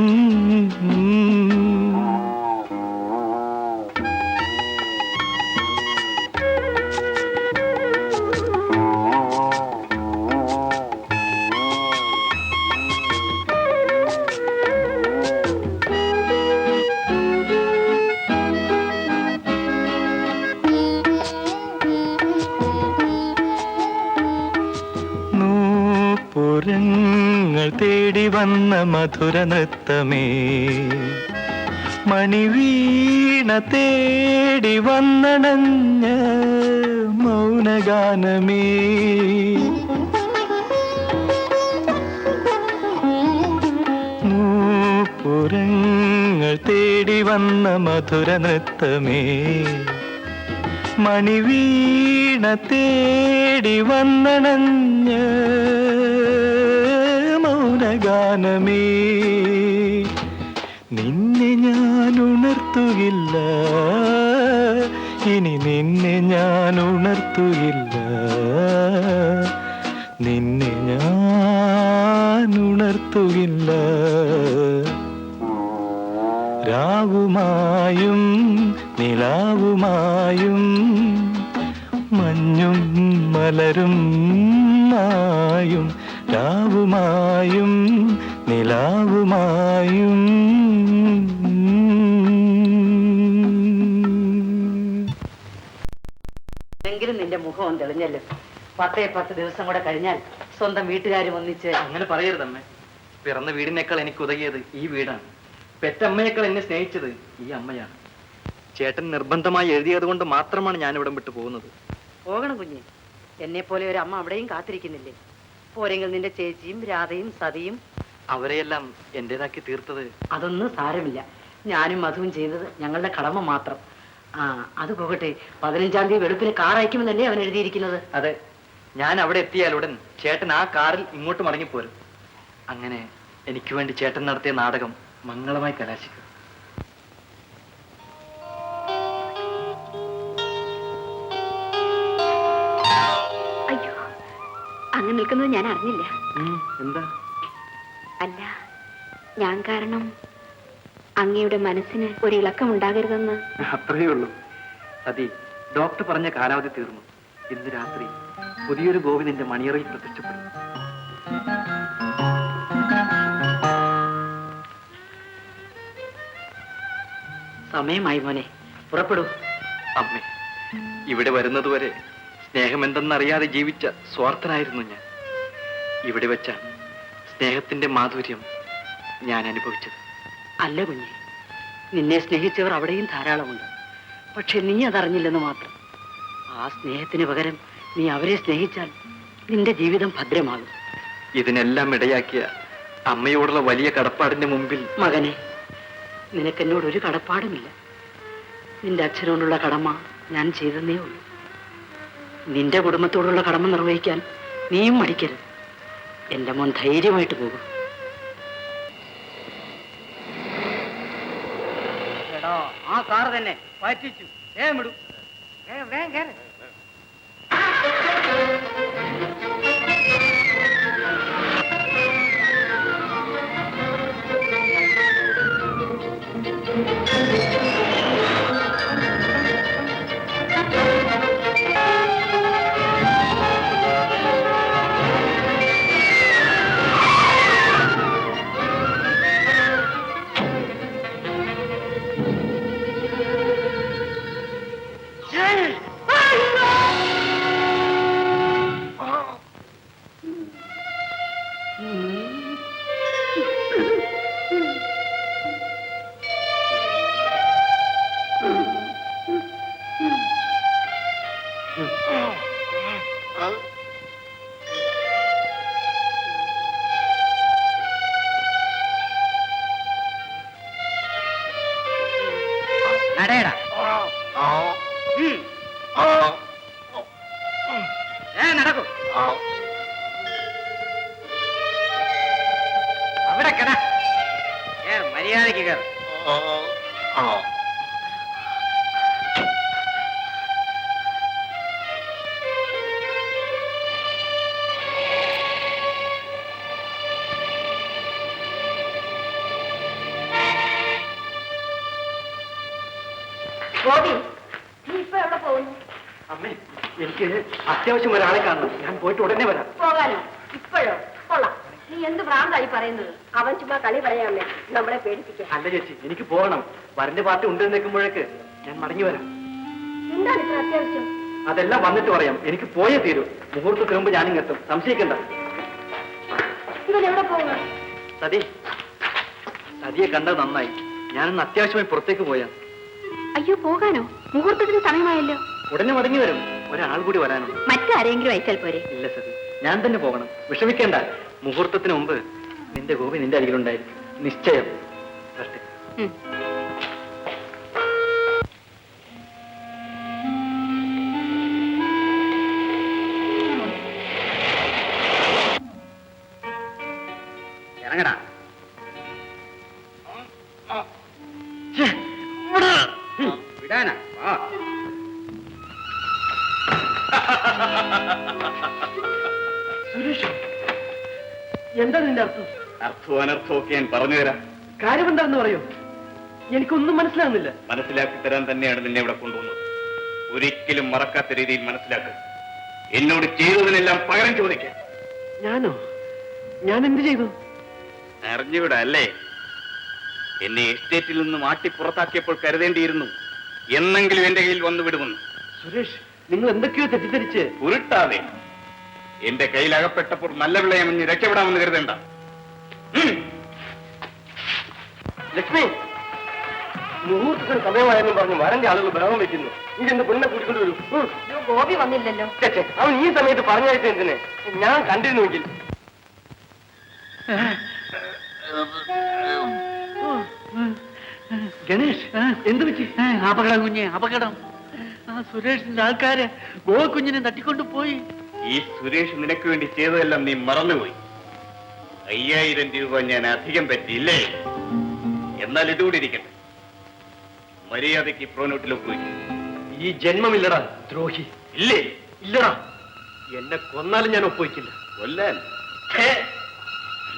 പുരങ്ങൾ തേടി വന്ന മധുര നൃത്തമേ, മണിവീണ തേടി വന്നണഞ്ഞ മൗനഗാനമേ, പുരങ്ങൾ തേടി വന്ന മധുര നൃത്തമേ, മണിവീണ തേടി വന്നണഞ്ഞ മൗനഗാനമേ, നിന്നെ ഞാൻ ഉണർത്തുകില്ല, ഇനി നിന്നെ ഞാൻ ഉണർത്തുകില്ല, നിന്നെ ഞാൻ ഉണർത്തുകില്ല. രാവുമായും നിലാവുമായും മഞ്ഞും മലരും മായും, രാവുമായും നിലാവുമായും. എങ്കിലും നിന്റെ മുഖം തെളിഞ്ഞല്ലോ. 10 ദിവസം കൂടെ കഴിഞ്ഞാൽ സ്വന്തം വീട്ടുകാരും ഒന്നിച്ച്. അങ്ങനെ പറയരുതമ്മേ. പിറന്ന വീടിനേക്കാൾ എനിക്ക് ഉതകിയത് ഈ വീടാണ്. പെറ്റമ്മയേക്കാൾ എന്നെ സ്നേഹിച്ചത് ഈ അമ്മയാണ്. ചേട്ടൻ നിർബന്ധമായി എഴുതിയത് കൊണ്ട് മാത്രമാണ് ഞാൻ ഇവിടം വിട്ടു പോകുന്നത്. പോകണം കുഞ്ഞെ, എന്നെ പോലെ ഒരു അമ്മ അവിടെയും കാത്തിരിക്കുന്നില്ലേ? പോരെങ്കിൽ നിന്റെ ചേച്ചിയും രാധയും സതിയും. അവരെയെല്ലാം എന്റേതാക്കി തീർത്തത്. അതൊന്നും സാരമില്ല. ഞാനും മധുവും ചെയ്തത് ഞങ്ങളുടെ കടമ മാത്രം. ആ അത് പോകട്ടെ, 15-ാം തീയതി വെളുപ്പിന് കാർ അയക്കുമെന്നല്ലേ അവൻ എഴുതിയിരിക്കുന്നത്? അതെ, ഞാൻ അവിടെ എത്തിയാലുടൻ ചേട്ടൻ ആ കാറിൽ ഇങ്ങോട്ട് മടങ്ങിപ്പോരും. അങ്ങനെ എനിക്ക് വേണ്ടി ചേട്ടൻ നടത്തിയ നാടകം മംഗളമായി കലാശിക്കും. അയ്യോ, അങ്ങ് നിൽക്കുന്നത് ഞാൻ അറിഞ്ഞില്ല. എന്താ? അല്ല, ഞാൻ കാരണം അങ്ങയുടെ മനസ്സിന് ഒരു ഇളക്കം ഉണ്ടാകരുതെന്ന്. അത്രയേ ഉള്ളൂ. സതി, ഡോക്ടർ പറഞ്ഞ കാലാവധി തീർന്നു. ഇന്ന് രാത്രി പുതിയൊരു ഗോപി നിന്റെ മണിയറയിൽ പ്രത്യക്ഷപ്പെടും. സമയമായി മോനെ, പുറപ്പെടൂ. അമ്മേ, ഇവിടെ വരുന്നതുവരെ സ്നേഹമെന്തെന്നറിയാതെ ജീവിച്ച സ്വാർത്ഥനായിരുന്നു ഞാൻ. ഇവിടെ വെച്ചാണ് സ്നേഹത്തിന്റെ മാധുര്യം ഞാൻ അനുഭവിച്ചത്. അല്ല കുഞ്ഞെ, നിന്നെ സ്നേഹിച്ചവർ അവിടെയും ധാരാളമുണ്ട്. പക്ഷെ നീ അതറിഞ്ഞില്ലെന്ന് മാത്രം. ആ സ്നേഹത്തിന് പകരം നീ അവരെ സ്നേഹിച്ചാൽ നിന്റെ ജീവിതം ഭദ്രമാകും. ഇതിനെല്ലാം ഇടയാക്കിയ അമ്മയോടുള്ള വലിയ കടപ്പാടിന്റെ മുമ്പിൽ മകനെ, നിനക്കെന്നോട് ഒരു കടപ്പാടുമില്ല. നിന്റെ അച്ഛനോടുള്ള കടമ ഞാൻ ചെയ്തെന്നേ ഉള്ളൂ. നിന്റെ കുടുംബത്തോടുള്ള കടമ നിർവഹിക്കാൻ നീയും മടിക്കരുത്. എന്റെ മോൻ ധൈര്യമായിട്ട് പോകും. ആ കാർ തന്നെ പറ്റിച്ചു. വേഗം വിടും. വേഗം കയറി. നടയടാ. നടക്കും. അവിടെ കട മര്യാദക്ക് കയറും. ഗോപി, നീ ഇപ്പൊ എവിടെ പോകുന്നു? അമ്മേ, എനിക്ക് അത്യാവശ്യം ഒരാളെ കാണണം. ഞാൻ പോയിട്ട് ഉടനെ വരാം. പോകാനോ? ഇപ്പോഴോ? കൊള്ളാം. നീ എന്ത് ഭ്രാന്തായി പറയുന്നത്? അവൻ ചുമ്മാ കളി പറയാമേ, നമ്മളെ പേടിപ്പിക്കാൻ. അല്ല ചേച്ചി, എനിക്ക് പോകണം. വരന്റെ പാർട്ടി ഉണ്ടെന്ന് നിൽക്കുമ്പോഴേക്ക് ഞാൻ മടങ്ങി വരാം. എന്താണ് ഇത്ര അത്യാവശ്യം? അതെല്ലാം വന്നിട്ട് പറയാം. എനിക്ക് പോയേ തീരൂ. മുഹൂർത്തത്തിന് മുമ്പ് ഞാനിങ്ങെത്തും. സംശയിക്കണ്ട. ഇവൻ എവിടെ പോകുന്നു? സതിയെ കണ്ടത് നന്നായി. ഞാനൊന്ന് അത്യാവശ്യമായി പുറത്തേക്ക് പോയാ. അയ്യോ, പോകാനോ? മുഹൂർത്തത്തിന് സമയമായല്ലോ. ഉടനെ മടങ്ങി വരും. ഒരാൾ കൂടി വരാനുണ്ട്. മറ്റാരെങ്കിലും അയച്ചാൽ പോരെ? ഇല്ല സതി, ഞാൻ തന്നെ പോകണം. വിഷമിക്കേണ്ട. മുഹൂർത്തത്തിന് മുമ്പ് നിന്റെ ഗോപി നിന്റെ അരികിലുണ്ടായിരിക്കും. നിശ്ചയം. വരട്ടെ. ഇറങ്ങടാ. വിടാനാ? സുരേഷ്, എന്താ നിന്റെ അർത്ഥം? അർത്ഥവും അനർത്ഥവും ഒക്കെ ഞാൻ പറഞ്ഞു തരാം. കാര്യം എന്താണെന്ന് പറയൂ. എനിക്കൊന്നും മനസ്സിലാകുന്നില്ല. മനസ്സിലാക്കി തരാൻ തന്നെയാണ് നിന്നെ ഇവിടെ കൊണ്ടുവന്നത്. ഒരിക്കലും മറക്കാത്ത രീതിയിൽ മനസ്സിലാക്കുക. എന്നോട് ചെയ്തതിനെല്ലാം പകരം ചോദിക്കുക. ഞാനോ? ഞാൻ എന്ത് ചെയ്തു? അറിഞ്ഞുകൂടാ അല്ലേ? എന്നെ എസ്റ്റേറ്റിൽ നിന്ന് മാറ്റി പുറത്താക്കിയപ്പോൾ കരുതേണ്ടിയിരുന്നു എന്നെങ്കിലും എന്റെ കയ്യിൽ വന്നു വിടുമെന്ന്. സുരേഷ്, നിങ്ങൾ എന്തൊക്കെയോ തെറ്റിദ്ധരിച്ച്. ഉരുട്ടാതെ. എന്റെ കയ്യിൽ അകപ്പെട്ടപ്പോൾ നല്ല വിളയമെന്ന് രക്ഷപ്പെടാമെന്ന് കരുതേണ്ട. ലക്ഷ്മി, മുഹൂർത്തത്തിന് സമയമായെന്നും പറഞ്ഞ് വരന്റെ ആളുകൾ ബഹളം വെക്കുന്നു. നീ എന്റെ പെണ്ണെ കൂട്ടിക്കൊണ്ട് വരൂ. ഗോപി വന്നില്ലല്ലോ. അവൻ ഈ സമയത്ത് പറഞ്ഞയച്ച എന്തിനെ? ഞാൻ കണ്ടിരുന്നുവെങ്കിൽ. ഗണേഷ് എന്ത് പറ്റി? അപകടം കുഞ്ഞെ, അപകടം. ആ സുരേഷിന്റെ ആൾക്കാര് ഗോകുഞ്ഞിനെ തട്ടിക്കൊണ്ടു പോയി. ഈ സുരേഷ് നിനക്ക് വേണ്ടി ചെയ്തതെല്ലാം നീ മറന്നുപോയി. 5000 രൂപ ഞാൻ അധികം പറ്റിയില്ലേ? എന്നാൽ ഇതുകൂടി ഇരിക്കട്ടെ. മര്യാദയ്ക്ക് പ്രോനോട്ടിൽ ഒപ്പുവയ്ക്കും. ഈ ജന്മമില്ലടാ ദ്രോഹി. ഇല്ലേ? ഇല്ലടാ, എന്നെ കൊന്നാലും ഞാൻ ഒപ്പുവയ്ക്കില്ല. കൊല്ലാൻ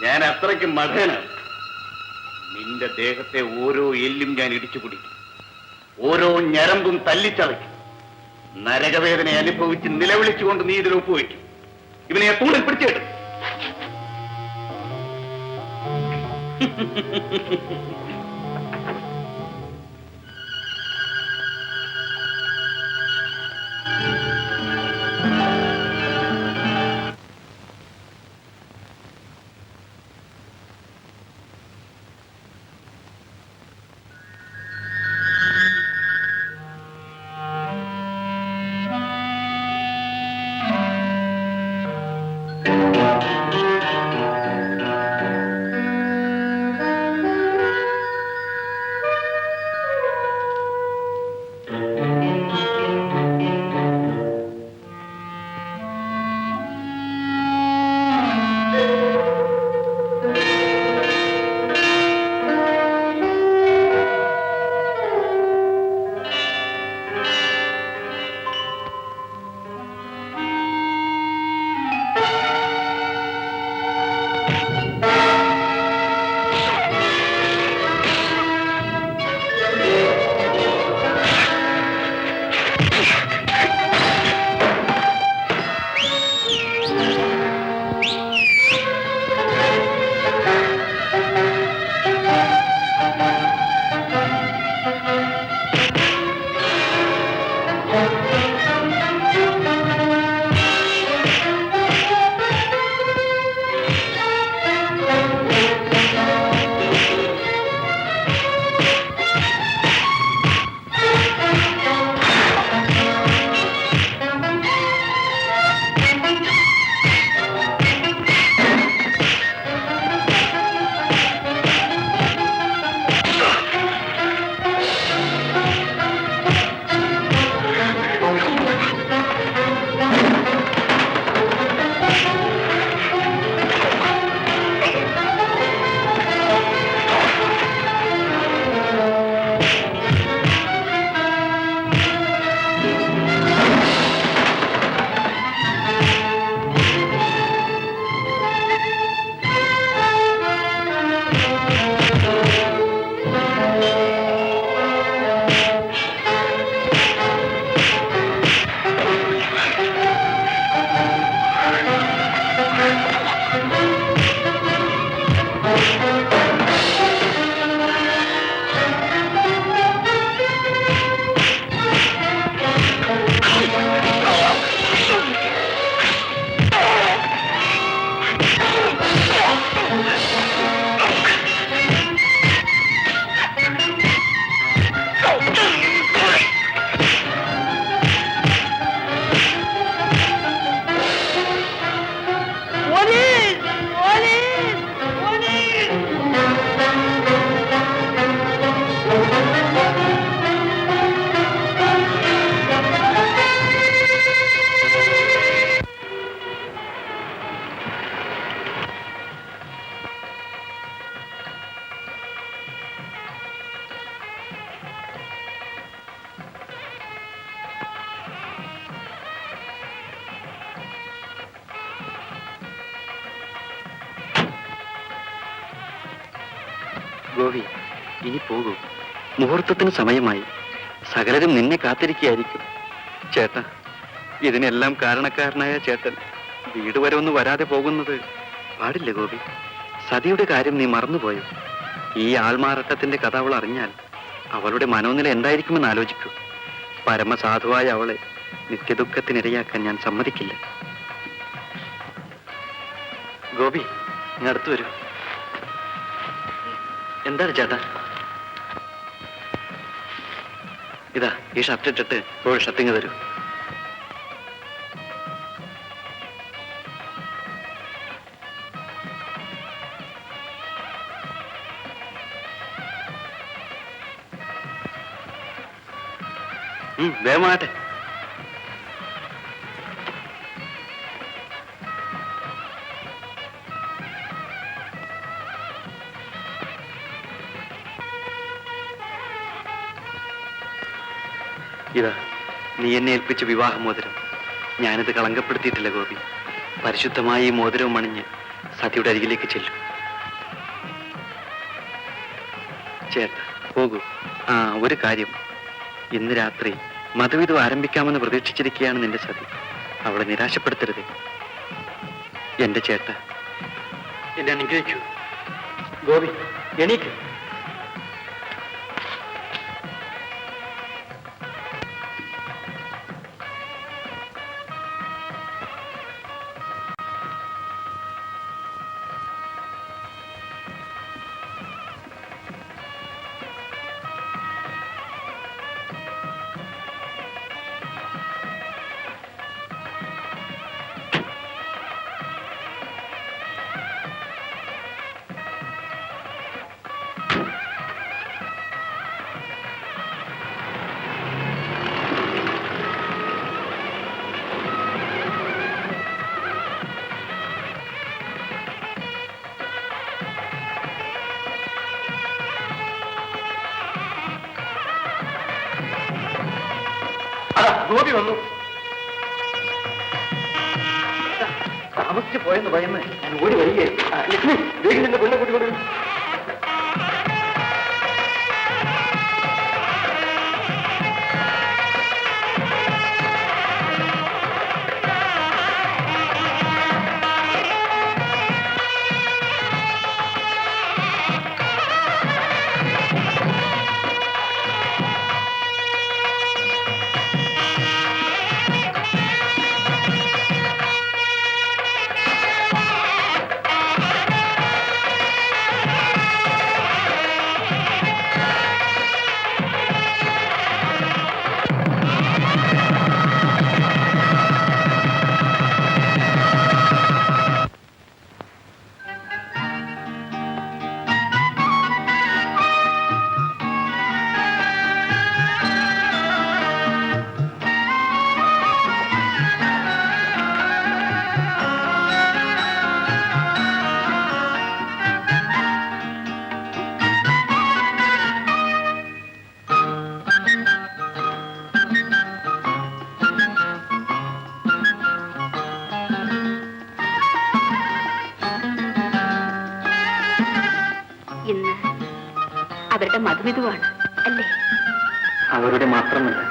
ഞാൻ അത്രയ്ക്ക് മഠനാണ്. നിന്റെ ദേഹത്തെ ഓരോ എല്ലും ഞാൻ ഇടിച്ചു കുടിക്കും, ഓരോ ഞരമ്പും തല്ലിച്ചതയ്ക്കും. നരകവേദന അനുഭവിച്ച് നിലവിളിച്ചുകൊണ്ട് നീ ഇതിൽ ഒപ്പുവയ്ക്കും. ഇവനെ തൂണിൽ പിടിച്ചേട്ട്. ഗോപി, ഇനി പോകൂ. മുഹൂർത്തത്തിന് സമയമായി. സകലരും നിന്നെ കാത്തിരിക്കുകയായിരിക്കും. ചേട്ടാ, ഇതിനെല്ലാം കാരണക്കാരനായ ചേട്ടൻ വീട് വരെ ഒന്ന് വരാതെ പോകുന്നത് പാടില്ല ഗോപി. സതിയുടെ കാര്യം നീ മറന്നുപോയോ? ഈ ആൾമാറാട്ടത്തിന്റെ കഥ അവൾ അറിഞ്ഞാൽ അവളുടെ മനോനില എന്തായിരിക്കുമെന്ന് ആലോചിക്കൂ. പരമസാധുവായ അവളെ നിത്യദുഃഖത്തിനിരയാക്കാൻ ഞാൻ സമ്മതിക്കില്ല. ഗോപി, ഇങ്ങ് അടുത്ത് വരൂ. എന്താണ് ചേട്ടാ? ഇതാ ഈ ഷർട്ട് ഇട്ടിട്ട് ഒരു ഷർട്ടിങ് തരൂ. വേഗമാട്ടെ. ഇതാ നീ എന്നെ ഏൽപ്പിച്ച വിവാഹമോതിരം. ഞാനിത് കളങ്കപ്പെടുത്തിയിട്ടില്ല ഗോപി. പരിശുദ്ധമായി ഈ മോതിരവും അണിഞ്ഞ് സതിയുടെ അരികിലേക്ക് ചെല്ലും. ചേട്ടാ പോകൂ. ആ ഒരു കാര്യം, ഇന്ന് രാത്രി മധുവിധു ആരംഭിക്കാമെന്ന് പ്രതീക്ഷിച്ചിരിക്കുകയാണ് നിന്റെ സതി. അവളെ നിരാശപ്പെടുത്തരുത്. എന്റെ ചേട്ട എന്നെ അനുഗ്രഹിക്കൂ. ഗോപി എണീക്ക്. ഗോപി വന്നു. താമസിച്ചു പോയെന്ന് ഭയന്ന് ഞാൻ ഓടി വരികയായിരുന്നു. ലക്ഷ്മി വേഗം നിന്റെ പെണ്ണെ കൂട്ടിക്കൊണ്ടു. ഇന്ന് അവരുടെ മധുവിധുവാണ് അല്ലേ? അവരുടെ മാത്രമല്ല,